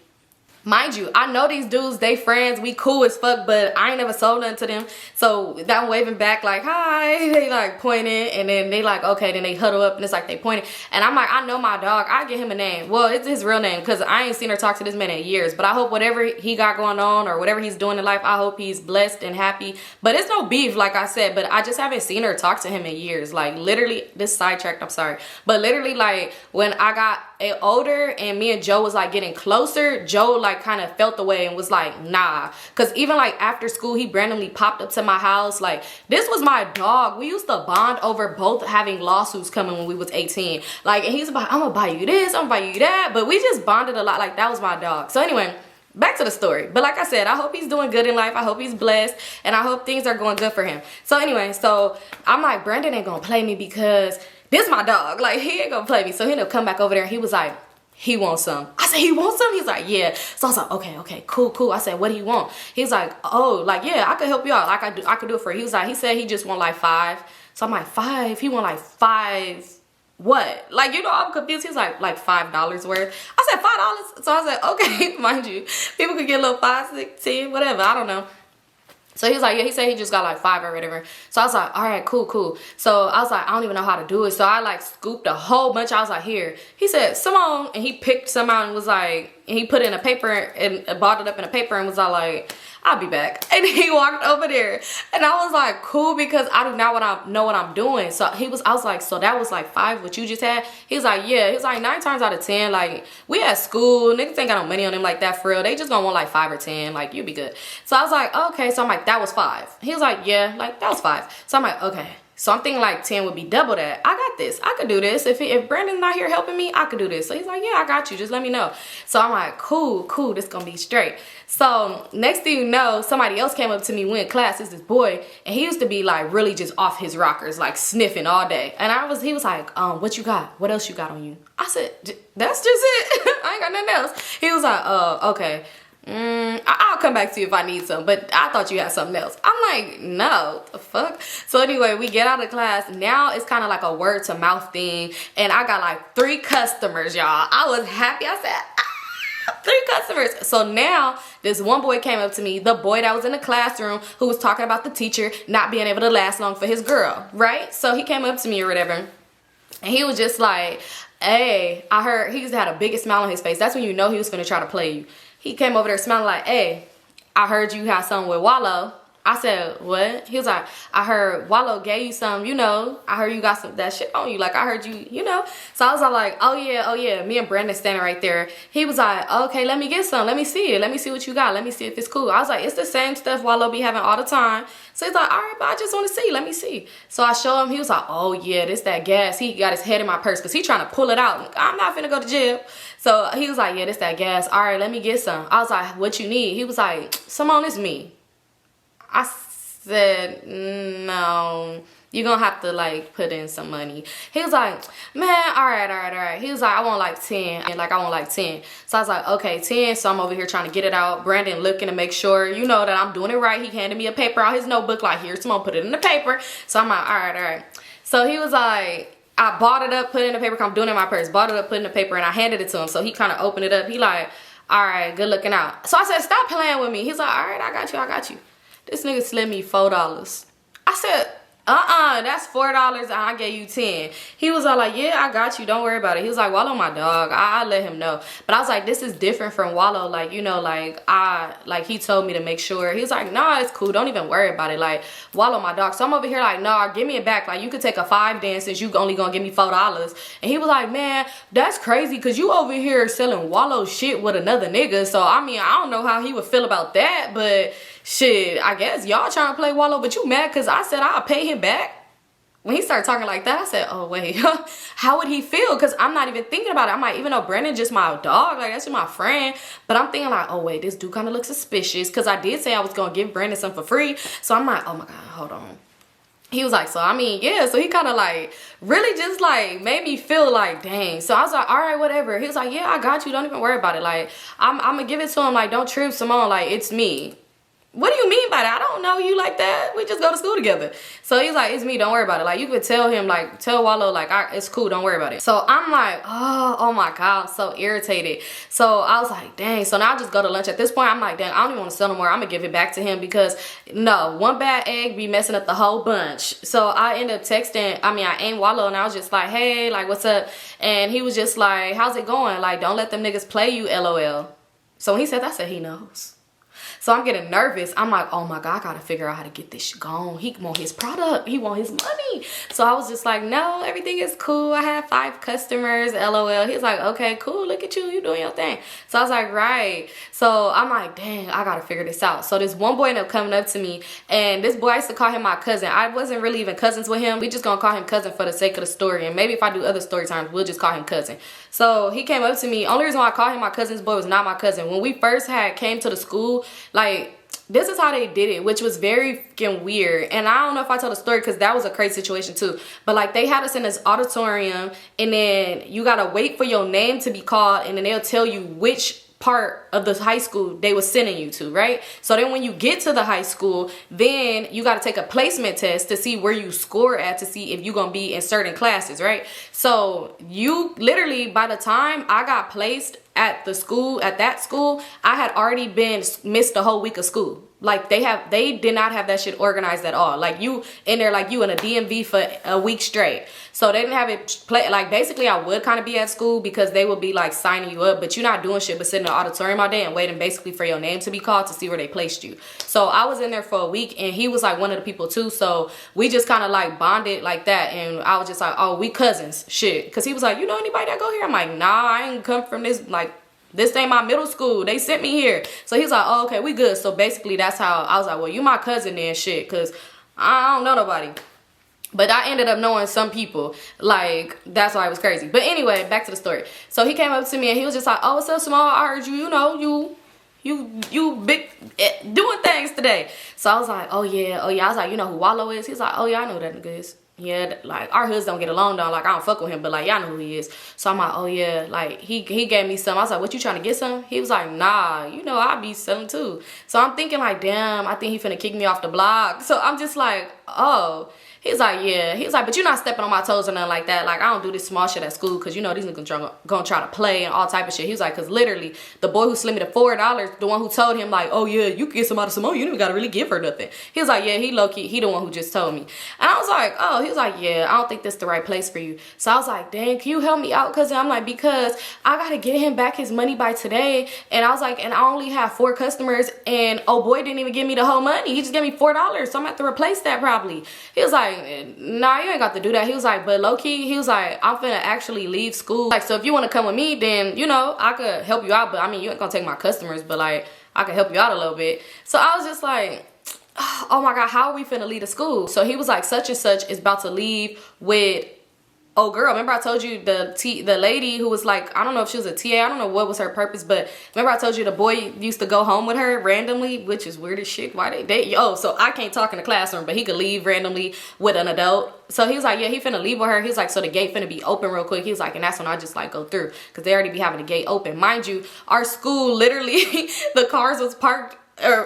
Mind you, I know these dudes, they friends, we cool as fuck, but I ain't never sold nothing to them. So I'm waving back like, hi, they like pointing, and then they like, okay, then they huddle up and it's like they pointing. And I'm like, I know my dog, I get him a name. Well, it's his real name because I ain't seen her talk to this man in years, but I hope whatever he got going on or whatever he's doing in life, I hope he's blessed and happy. But it's no beef, like I said, but I just haven't seen her talk to him in years. Like literally, this sidetracked, I'm sorry. But literally like when I got older and me and Joe was like getting closer, Joe like kind of felt the way and was like, nah. Because even like after school, he randomly popped up to my house. Like this was my dog. We used to bond over both having lawsuits coming when we was 18. Like, and he's like, I'm gonna buy you this, I'm gonna buy you that. But we just bonded a lot. Like that was my dog. So anyway, back to the story. But like I said, I hope he's doing good in life. I hope he's blessed and I hope things are going good for him. So anyway, so I'm like, Brandon ain't gonna play me because this is my dog. Like, he ain't gonna play me. So he ended up come back over there and he was like, he wants some. I said, he wants some? He's like, yeah. So I was like, okay, cool. I said, what do you want? He's like, oh, like, yeah, I could help you out. Like, I could do it for you. He was like, he said he just want like 5. So I'm like, 5? He want like 5 what? Like, you know, I'm confused. He's like $5 worth. I said, $5? So I said, okay, mind you, people could get a little 5, 6, 10, whatever. I don't know. So he was like, yeah, he said he just got like 5 or whatever. So I was like, all right, cool. So I was like, I don't even know how to do it. So I like scooped a whole bunch. I was like, here. He said, Symone. And he picked some out and was like, and he put it in a paper and bottled it up in a paper and was all like, I'll be back. And he walked over there. And I was like, cool, because I do not know what I'm doing. So I was like, so that was like 5, what you just had? He was like, yeah. He was like, 9 times out of 10, like, we at school, niggas ain't got no money on them like that for real. They just gonna want like 5 or 10, like, you be good. So I was like, okay. So I'm like, that was 5. He was like, yeah, like, that was 5. So I'm like, okay. So I'm thinking like 10 would be double that. I got this. I could do this. If Brandon's not here helping me, I could do this. So he's like, yeah, I got you. Just let me know. So I'm like, cool. This gonna be straight. So next thing you know, somebody else came up to me, we in class, it's this boy, and he used to be like really just off his rockers, like sniffing all day. And he was like, what you got? What else you got on you? I said, that's just it. I ain't got nothing else. He was like, okay. I'll come back to you if I need some, but I thought you had something else. I'm like, no, the fuck. So anyway, we get out of class. Now it's kind of like a word to mouth thing, and I got like 3 customers, y'all. I was happy. I said, 3 customers. So now this one boy came up to me, the boy that was in the classroom who was talking about the teacher not being able to last long for his girl, right? So he came up to me or whatever, and he was just like, hey, I heard, he just had a biggest smile on his face. That's when you know he was finna try to play you. He came over there smelling like, hey, I heard you have something with Wallow. I said, what? He was like, I heard Wallow gave you some, you know, I heard you got some that shit on you. Like, I heard you, you know. So I was like, oh yeah. Me and Brandon standing right there. He was like, okay, let me get some. Let me see it. Let me see what you got. Let me see if it's cool. I was like, it's the same stuff Wallow be having all the time. So he's like, all right, but I just want to see. Let me see. So I show him. He was like, oh yeah, this that gas. He got his head in my purse because he trying to pull it out. I'm not finna go to jail. So he was like, yeah, this that gas. All right, let me get some. I was like, what you need? He was like, Symone, it's me. I said, no, you're gonna have to like put in some money. He was like, man, all right. He was like, I want like 10. And like, I want like 10. So I was like, okay, 10. So I'm over here trying to get it out. Brandon looking to make sure, you know, that I'm doing it right. He handed me a paper out his notebook, like, here, Symone, put it in the paper. So I'm like, all right. So he was like, I bought it up, put it in the paper. I'm doing it in my purse. Bought it up, put it in the paper, and I handed it to him. So he kind of opened it up. He like, all right, good looking out. So I said, stop playing with me. He's like, all right, I got you. This nigga slid me $4. I said, that's $4 and I gave you 10. He was all like, yeah, I got you, don't worry about it. He was like, Wallow my dog, I let him know. But I was like, this is different from Wallow. Like, you know, like he told me to make sure. He was like, nah, it's cool, don't even worry about it. Like, Wallow my dog. So I'm over here like, nah, give me it back. Like, you could take a 5 then since you only gonna give me $4. And he was like, man, that's crazy because you over here selling Wallow shit with another nigga. So I mean, I don't know how he would feel about that, but shit, I guess y'all trying to play Wallow, but you mad because I said I'll pay him back? When he started talking like that, I said, oh wait, how would he feel? Because I'm not even thinking about it. I'm like, even though Brandon just my dog, like that's just my friend, but I'm thinking like, oh wait, this dude kind of looks suspicious because I did say I was gonna give Brandon some for free. So I'm like, oh my god, hold on. He was like, so I mean, yeah. So he kind of like really just like made me feel like, dang. So I was like, all right, whatever. He was like, yeah, I got you, don't even worry about it. Like, I'm gonna give it to him. Like, don't trip, Symone, like it's me. What do you mean by that? I don't know you like that. We just go to school together. So he's like, it's me, don't worry about it. Like, you could tell him, like, tell Wallow, like, it's cool, don't worry about it. So I'm like, oh my God, I'm so irritated. So I was like, dang. So now I just go to lunch. At this point, I'm like, dang, I don't even want to sell no more. I'm going to give it back to him because, no, one bad egg be messing up the whole bunch. So I end up texting, I aimed Wallow, and I was just like, hey, like, what's up? And he was just like, how's it going? Like, don't let them niggas play you, LOL. So when he said that, I said, he knows. So I'm getting nervous. I'm like, oh my God, I gotta figure out how to get this shit gone. He want his product. He want his money. So I was just like, no, everything is cool. I have 5 customers, LOL. He's like, okay, cool. Look at you. You doing your thing. So I was like, right. So I'm like, dang, I gotta figure this out. So this one boy ended up coming up to me, and this boy, I used to call him my cousin. I wasn't really even cousins with him. We just gonna call him cousin for the sake of the story. And maybe if I do other story times, we'll just call him cousin. So he came up to me. Only reason why I call him my cousin's boy was not my cousin. When we first came to the school, like, this is how they did it, which was very freaking weird. And I don't know if I told the story because that was a crazy situation too. But like, they had us in this auditorium, and then you gotta wait for your name to be called, and then they'll tell you which part of the high school they were sending you to, right? So then when you get to the high school, then you got to take a placement test to see where you score at, to see if you're gonna be in certain classes, right? So you literally, by the time I got placed at the school, at that school, I had already missed the whole week of school. Like, they did not have that shit organized at all. Like, you in there, like you in a DMV for a week straight. So they didn't have it play. Like, basically I would kind of be at school because they would be like signing you up, but you're not doing shit but sitting in the auditorium all day and waiting basically for your name to be called to see where they placed you. So I was in there for a week, and he was like one of the people too. So we just kind of like bonded like that. And I was just like, oh, we cousins, shit. Cause he was like, you know anybody that go here? I'm like, nah, I ain't come from this, like, this ain't my middle school. They sent me here. So he's like, oh, okay, we good. So basically that's how I was like, well, you my cousin then, shit, because I don't know nobody. But I ended up knowing some people. Like, that's why it was crazy. But anyway, back to the story. So he came up to me, and he was just like, oh, what's up, Symone? I heard you, you know, you big doing things today. So I was like, oh yeah. I was like, you know who Wallow is? He's like, oh yeah, I know who that nigga is. Yeah, like, our hoods don't get along though. Like, I don't fuck with him, but like, y'all know who he is. So I'm like, oh yeah, like, he gave me some. I was like, what, you trying to get some? He was like, nah, you know, I be selling too. So I'm thinking like, damn, I think he finna kick me off the block. So I'm just like, oh. He's like, yeah. He's like, but you're not stepping on my toes or nothing like that. Like, I don't do this small shit at school because, you know, these niggas gonna try to play and all type of shit. He was like, because literally, the boy who slid me the $4, the one who told him, like, oh, yeah, you can get some out of Symone. You don't even got to really give her nothing. He was like, yeah, he low-key. He the one who just told me. And I was like, oh. He was like, yeah, I don't think this is the right place for you. So I was like, dang, can you help me out? Because I'm like, because I got to get him back his money by today. And I was like, and I only have 4 customers. And oh, boy didn't even give me the whole money. He just gave me $4. So I'm going to have to replace that probably. He was like, nah, you ain't got to do that. He was like, but low-key, he was like, I'm finna actually leave school. Like, so if you want to come with me, then, you know, I could help you out. But I mean, you ain't gonna take my customers, but like, I could help you out a little bit. So I was just like, oh my God, how are we finna leave the school? So he was like, such and such is about to leave with, oh girl, remember I told you the lady who was like, I don't know if she was a TA, I don't know what was her purpose, but remember I told you the boy used to go home with her randomly, which is weird as shit. Why they date? Oh, so I can't talk in the classroom, but he could leave randomly with an adult. So he was like, yeah, he finna leave with her. He was like, so the gate finna be open real quick. He was like, and that's when I just like go through, because they already be having the gate open. Mind you, our school, literally, the cars was parked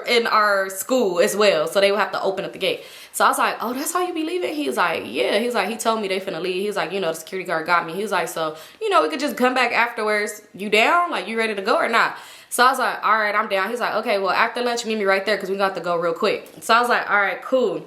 in our school as well, so they would have to open up the gate. So I was like, oh, that's how you be leaving? He was like, yeah. He was like, he told me they finna leave. He was like, you know, the security guard got me. He was like, so, you know, we could just come back afterwards. You down? Like, you ready to go or not? So I was like, all right, I'm down. He's like, okay, well, after lunch, meet me right there because we got to go real quick. So I was like, all right, cool.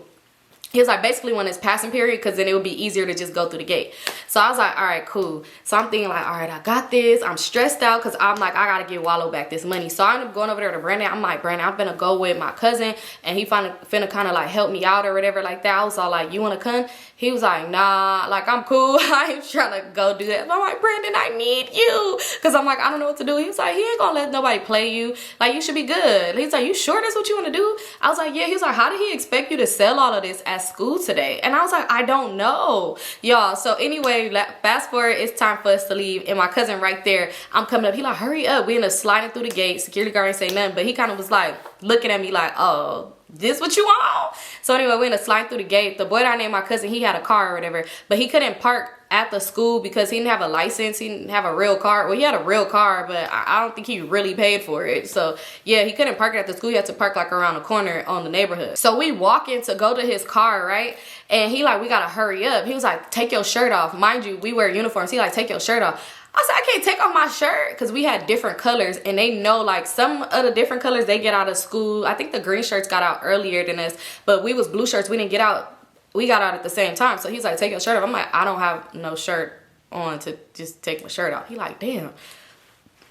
He was like, basically when it's passing period, because then it would be easier to just go through the gate. So I was like, all right, cool. So I'm thinking like, all right, I got this. I'm stressed out because I'm like, I got to give Wallow back this money. So I ended up going over there to Brandon. I'm like, Brandon, I'm going to go with my cousin, and he finna kind of like help me out or whatever like that. I was all like, you want to come? He was like, nah, like I'm cool. I ain't trying to go do that. So I'm like, Brandon, I need you. Because I'm like, I don't know what to do. He was like, he ain't going to let nobody play you. Like, you should be good. He's like, you sure that's what you want to do? I was like, yeah. He was like, how did he expect you to sell all of this at school today? And I was like, I don't know, y'all. So anyway, fast forward, it's time for us to leave, and my cousin right there, I'm coming up. He like, hurry up. We end up sliding through the gate. Security guard ain't say nothing, but he kind of was like looking at me like, oh, this what you want? So anyway, we end up sliding through the gate. The boy that I named my cousin, he had a car or whatever, but he couldn't park at the school because he didn't have a license. He didn't have a real car. Well, he had a real car, but I don't think he really paid for it. So yeah, he couldn't park it at the school. He had to park like around the corner on the neighborhood. So we walk in to go to his car, right? And he like, we gotta hurry up. He was like, take your shirt off. Mind you, we wear uniforms. He like, take your shirt off. I said, I can't take off my shirt because we had different colors, and they know like some of the different colors they get out of school. I think the green shirts got out earlier than us, but we was blue shirts. We didn't get out. We got out at the same time. So he's like, take your shirt off. I'm like, I don't have no shirt on to just take my shirt off. He like, damn.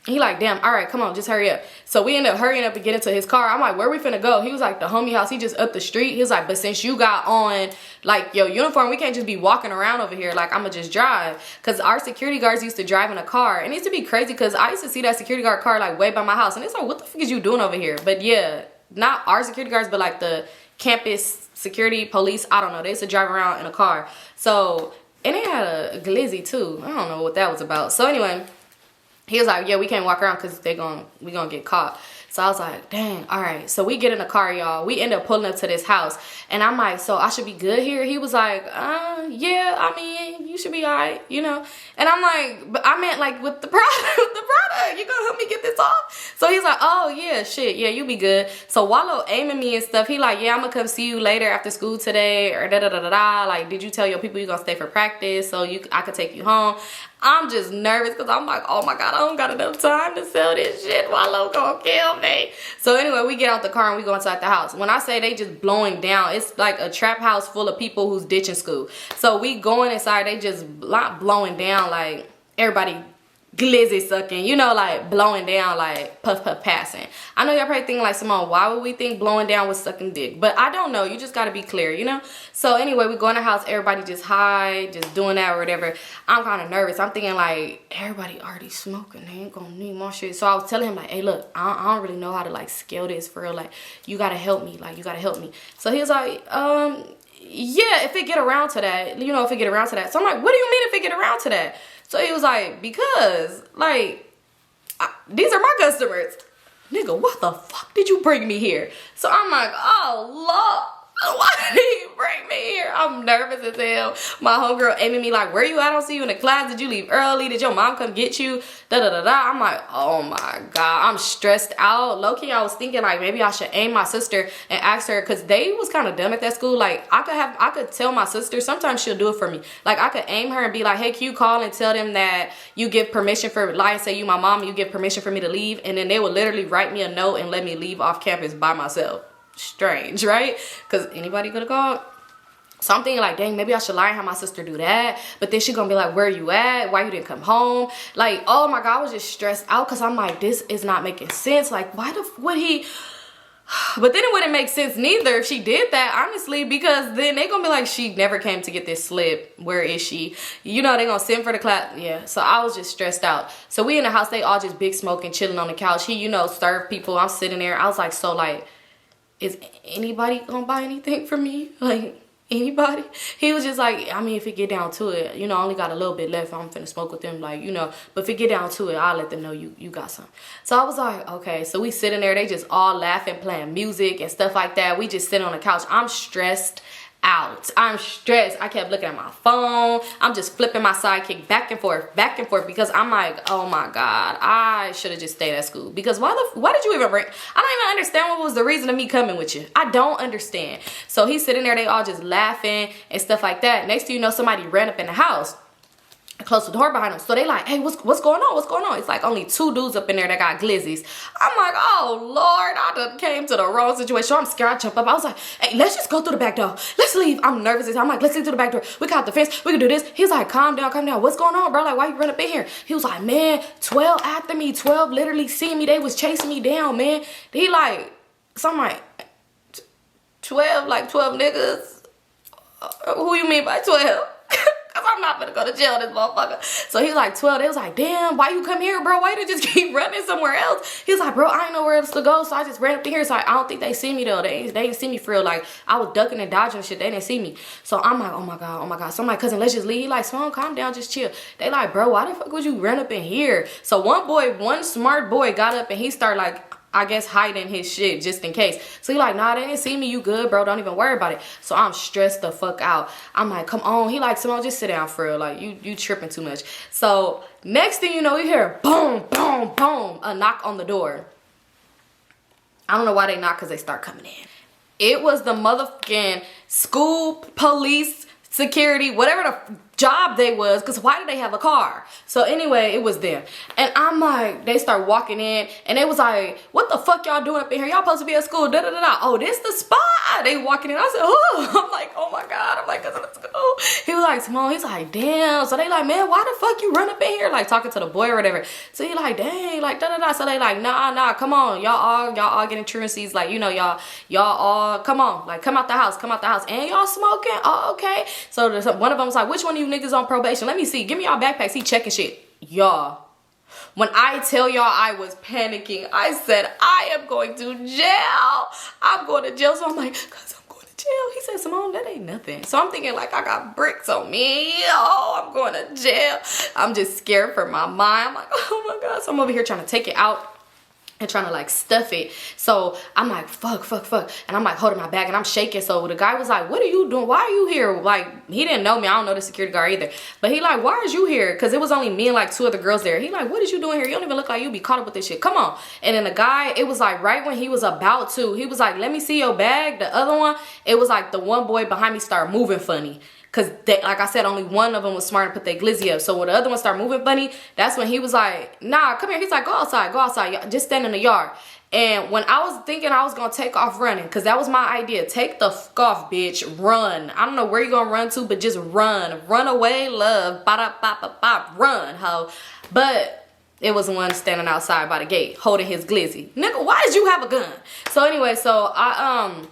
He like, damn, all right, come on, just hurry up. So we ended up hurrying up to get into his car. I'm like, where we finna go? He was like, the homie house. He just up the street. He was like, but since you got on like your uniform, we can't just be walking around over here. Like, I'ma just drive. Because our security guards used to drive in a car. And it used to be crazy because I used to see that security guard car like way by my house. And it's like, what the fuck is you doing over here? But yeah, not our security guards, but like the campus security, police, I don't know. They used to drive around in a car. So, and they had a glizzy too. I don't know what that was about. So anyway, he was like, yeah, we can't walk around because we gonna get caught. So I was like, dang, all right. So we get in the car, y'all. We end up pulling up to this house. And I'm like, so I should be good here? He was like, yeah, I mean, you should be all right, you know? And I'm like, but I meant like with the product, you gonna help me get this off? So he's like, oh, yeah, shit, yeah, you be good. So Wallow aiming me and stuff. He like, yeah, I'm gonna come see you later after school today, or da-da-da-da-da. Like, did you tell your people you gonna stay for practice so I could take you home? I'm just nervous because I'm like, oh my God, I don't got enough time to sell this shit. Wallow gonna kill me. So anyway, we get out the car and we go inside the house. When I say they just blowing down, it's like a trap house full of people who's ditching school. So we going inside, they just not blowing down like everybody glizzy sucking, you know, like blowing down like puff puff passing. I know y'all probably thinking like, Symone, why would we think blowing down was sucking dick? But I don't know. You just gotta be clear, you know? So anyway, we go in the house, everybody just high, just doing that or whatever. I'm kind of nervous. I'm thinking like, everybody already smoking. They ain't gonna need more shit. So I was telling him like, hey, look, I don't really know how to like scale this for real. Like, you gotta help me. Like, you gotta help me. So he was like, yeah, if it get around to that, you know, if it get around to that. So I'm like, what do you mean if it get around to that? So he was like, because, like, these are my customers. Nigga, what the fuck did you bring me here? So I'm like, oh, Lord. Why did he bring me here? I'm nervous as hell. My homegirl aiming me like, where you at? I don't see you in the class. Did you leave early? Did your mom come get you? Da da da da. I'm like, oh my God. I'm stressed out. Low-key, I was thinking like maybe I should aim my sister and ask her, because they was kind of dumb at that school. Like I could tell my sister, sometimes she'll do it for me. Like I could aim her and be like, hey, can you call and tell them that you give permission for, lie and say you my mom, and you give permission for me to leave, and then they would literally write me a note and let me leave off campus by myself. Strange, right? Because anybody could have called. So I'm thinking like, dang, maybe I should lie and have my sister do that. But then she gonna be like, where you at? Why you didn't come home? Like, oh my God, I was just stressed out because I'm like, this is not making sense. Like, why the would he? But then it wouldn't make sense neither if she did that, honestly, because then they gonna be like, she never came to get this slip. Where is she? You know, they gonna send for the class. Yeah, so I was just stressed out. So we in the house, they all just big smoking, chilling on the couch. He, you know, served people. I'm sitting there. I was like, so like, is anybody gonna buy anything for me? Like, anybody? He was just like, I mean, if it get down to it, you know, I only got a little bit left. I'm finna smoke with them, like, you know, but if it get down to it, I'll let them know you got some. So I was like, okay. So we sitting there, they just all laughing, playing music and stuff like that. We just sitting on the couch. I'm stressed out. I'm stressed. I kept looking at my phone. I'm just flipping my sidekick back and forth, because I'm like, oh my God, I should have just stayed at school. Because why did you even bring? I don't even understand what was the reason of me coming with you. I don't understand. So he's sitting there, they all just laughing and stuff like that. Next thing you know, somebody ran up in the house. Close the door behind them. So they like, hey, what's going on? What's going on? It's like only 2 dudes up in there that got glizzies. I'm like, oh Lord, I done came to the wrong situation. I'm scared. I jump up. I was like, hey, let's just go through the back door. Let's leave. I'm nervous. I'm like, let's leave through the back door. We got the fence. We can do this. He's like, calm down, calm down. What's going on, bro? Like, why you run up in here? He was like, man, 12 after me. 12 literally seen me. They was chasing me down, man. He like, so I'm like, 12, like 12 niggas? Who you mean by 12? I'm not gonna go to jail, this motherfucker. So he's like 12. They was like, damn, why you come here, bro? Why you just keep running somewhere else? He was like, bro, I ain't know where else to go, so I just ran up to here. So I don't think they see me though. They didn't see me for real. Like I was ducking and dodging shit. They didn't see me. So I'm like, oh my God. So I'm like, cousin, let's just leave. He like, Symone, calm down, just chill. They like, bro, why the fuck would you run up in here? So one smart boy got up and he started like, I guess hiding his shit just in case. So he like, nah, they didn't see me. You good, bro? Don't even worry about it. So I'm stressed the fuck out. I'm like, come on. He like, Symone, just sit down for real. Like you tripping too much. So next thing you know, you hear boom, boom, boom, a knock on the door. I don't know why they knock, because they start coming in. It was the motherfucking school police, security, whatever the job they was, because why did they have a car? So anyway, it was them. And I'm like, they start walking in and they was like, what the fuck y'all doing up in here? Y'all supposed to be at school, da da da da. Oh, this the spot. They walking in. I said, oh. I'm like, oh my God. I'm like, let's go. He was like, Symone. He's like, damn. So they like, man, why the fuck you run up in here? Like talking to the boy or whatever. So he like, dang, like da da da. So they like, nah, come on. Y'all all getting truancies. Like, you know, y'all all, come on. Like, come out the house. And y'all smoking? Oh, okay. So one of them was like, which one of you niggas on probation? Let me see. Give me y'all backpacks. He checking shit. Y'all, when I tell y'all I was panicking, I said, I am going to jail. I'm going to jail. So I'm like, cause I'm going to jail. He said, Symone, that ain't nothing. So I'm thinking like I got bricks on me. Oh, I'm going to jail. I'm just scared for my mind. I'm like, oh my God. So I'm over here trying to take it out and trying to like stuff it. So I'm like, fuck. And I'm like holding my bag and I'm shaking. So the guy was like, what are you doing? Why are you here? Like, he didn't know me. I don't know the security guard either. But he like, why is you here? Because it was only me and like 2 other girls there. He like, what is you doing here? You don't even look like you be caught up with this shit. Come on. And then the guy, it was like right when he was about to, he was like, let me see your bag. The other one, it was like the one boy behind me started moving funny. Because, like I said, only one of them was smart to put their glizzy up. So when the other one started moving funny, that's when he was like, nah, come here. He's like, go outside. Just stand in the yard. And when I was thinking I was going to take off running, because that was my idea. Take the fuck off, bitch. Run. I don't know where you're going to run to, but just run. Run away, love. Ba-da-ba-ba-ba. Run, ho. But it was one standing outside by the gate holding his glizzy. Nigga, why did you have a gun? So anyway, so I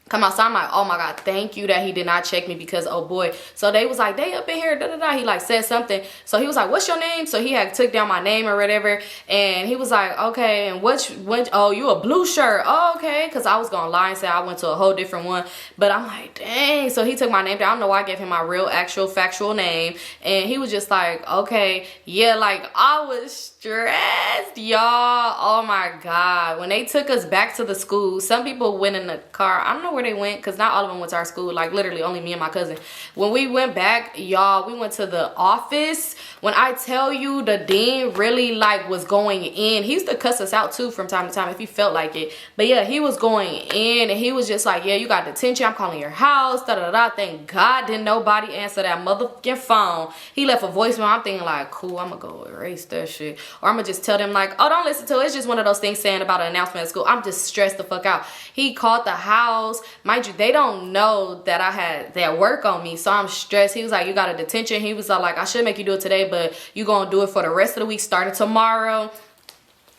come outside. I'm like, oh my God, thank you that he did not check me, because oh boy. So they was like, they up in here, da da da. He like said something. So he was like, what's your name? So he had took down my name or whatever. And he was like, okay, and oh, you a blue shirt. Oh, okay. Cause I was gonna lie and say I went to a whole different one. But I'm like, dang. So he took my name down. I don't know why I gave him my real actual factual name. And he was just like, okay, yeah, like I was stressed, y'all. Oh my God. When they took us back to the school, some people went in the car. I don't know where they went, because not all of them went to our school. Like, literally only me and my cousin. When we went back, y'all, we went to the office. When I tell you the dean really, like, was going in. He used to cuss us out, too, from time to time if he felt like it. But, yeah, he was going in, and he was just like, yeah, you got detention. I'm calling your house. Da-da-da. Thank God didn't nobody answer that motherfucking phone. He left a voicemail. I'm thinking, like, cool, I'm going to go erase that shit. Or I'm going to just tell them, like, oh, don't listen to it. It's just one of those things saying about an announcement at school. I'm just stressed the fuck out. He called the house. Mind you, they don't know that I had that work on me, so I'm stressed. He was like, you got a detention. He was like, I should make you do it today, but you gonna do it for the rest of the week starting tomorrow.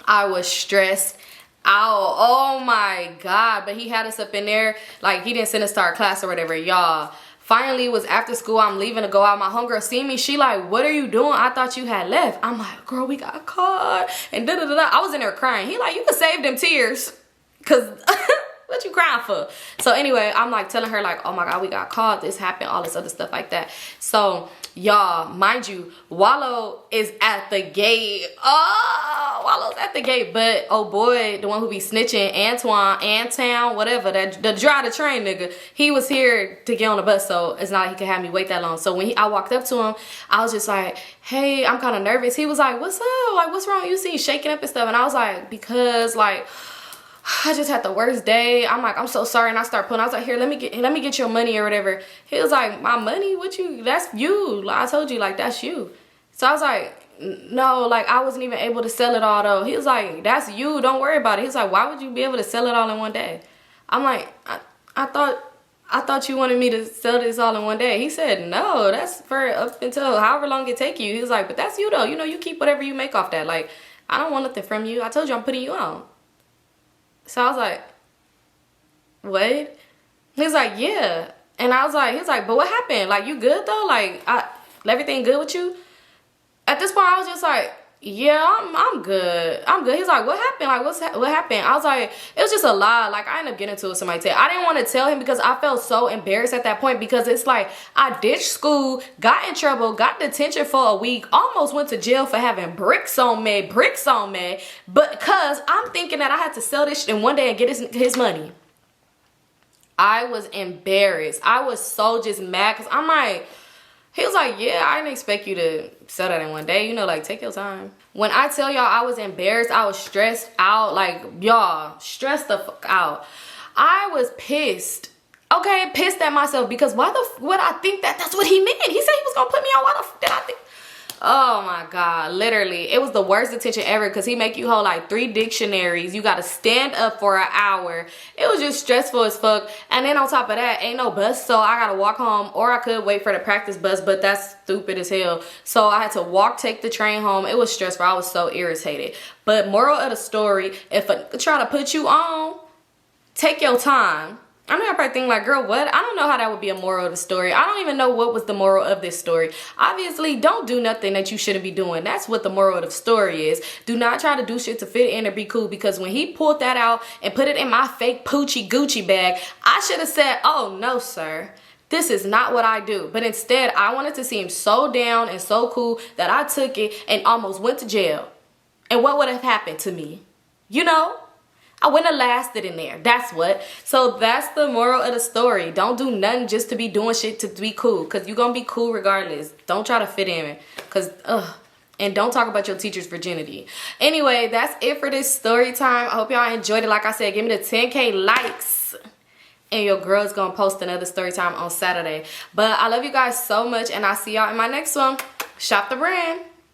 I was stressed out. Oh my God. But he had us up in there. Like, he didn't send us to our class or whatever, y'all. Finally, it was after school. I'm leaving to go out. My homegirl see me. She like, what are you doing? I thought you had left. I'm like, girl, we got caught. And da-da-da-da. I was in there crying. He like, you could save them tears. Because what you crying for? So anyway, I'm like telling her like, oh my God, we got caught. This happened. All this other stuff like that. So y'all, mind you, Wallow is at the gate. Oh, Wallow's at the gate. But oh boy, the one who be snitching, Antoine, whatever, that the drive the train nigga, he was here to get on the bus. So it's not like he could have me wait that long. So when I walked up to him, I was just like, hey, I'm kind of nervous. He was like, what's up? Like, what's wrong? You see shaking up and stuff. And I was like, because like, I just had the worst day. I'm like, I'm so sorry. And I start pulling. I was like, here, let me get your money or whatever. He was like, my money? What you? That's you. Like, I told you, like, that's you. So I was like, no, like, I wasn't even able to sell it all though. He was like, that's you. Don't worry about it. He's like, why would you be able to sell it all in one day? I'm like, I thought you wanted me to sell this all in one day. He said, no, that's for up until however long it take you. He was like, but that's you though. You know, you keep whatever you make off that. Like, I don't want nothing from you. I told you I'm putting you on. So I was like, what? He was like, yeah. And I was like, he was like, but what happened? Like, you good though? Like, everything good with you? At this point, I was just like, yeah, I'm good. I'm good. He's like, what happened? Like, what happened? I was like, it was just a lie. Like, I ended up getting into it with somebody. I didn't want to tell him because I felt so embarrassed at that point, because it's like, I ditched school, got in trouble, got detention for a week, almost went to jail for having bricks on me, but because I'm thinking that I had to sell this shit in one day and get his money. I was embarrassed. I was so just mad because I'm like, he was like, yeah, I didn't expect you to sell that in one day. You know, like, take your time. When I tell y'all I was embarrassed, I was stressed out. Like, y'all, stressed the fuck out. I was pissed. Okay, pissed at myself because why the would I think that that's what he meant? He said he was going to put me on. Why the fuck did I think? Oh my God, literally, it was the worst detention ever because he make you hold like 3 dictionaries. You got to stand up for an hour. It was just stressful as fuck. And then on top of that, ain't no bus, so I got to walk home, or I could wait for the practice bus, but that's stupid as hell. So I had to take the train home. It was stressful. I was so irritated. But moral of the story, if I try to put you on, take your time. I know you're probably thinking like, girl, what? I don't know how that would be a moral of the story. I don't even know what was the moral of this story. Obviously, don't do nothing that you shouldn't be doing. That's what the moral of the story is. Do not try to do shit to fit in or be cool, because when he pulled that out and put it in my fake Poochie Gucci bag, I should have said, oh, no, sir. This is not what I do. But instead, I wanted to seem so down and so cool that I took it and almost went to jail. And what would have happened to me? You know? I wouldn't have lasted in there. That's what. So that's the moral of the story. Don't do nothing just to be doing shit to be cool, because you're going to be cool regardless. Don't try to fit in, because, and don't talk about your teacher's virginity. Anyway, that's it for this story time. I hope y'all enjoyed it. Like I said, give me the 10K likes, and your girl's going to post another story time on Saturday. But I love you guys so much, and I'll see y'all in my next one. Shop the brand.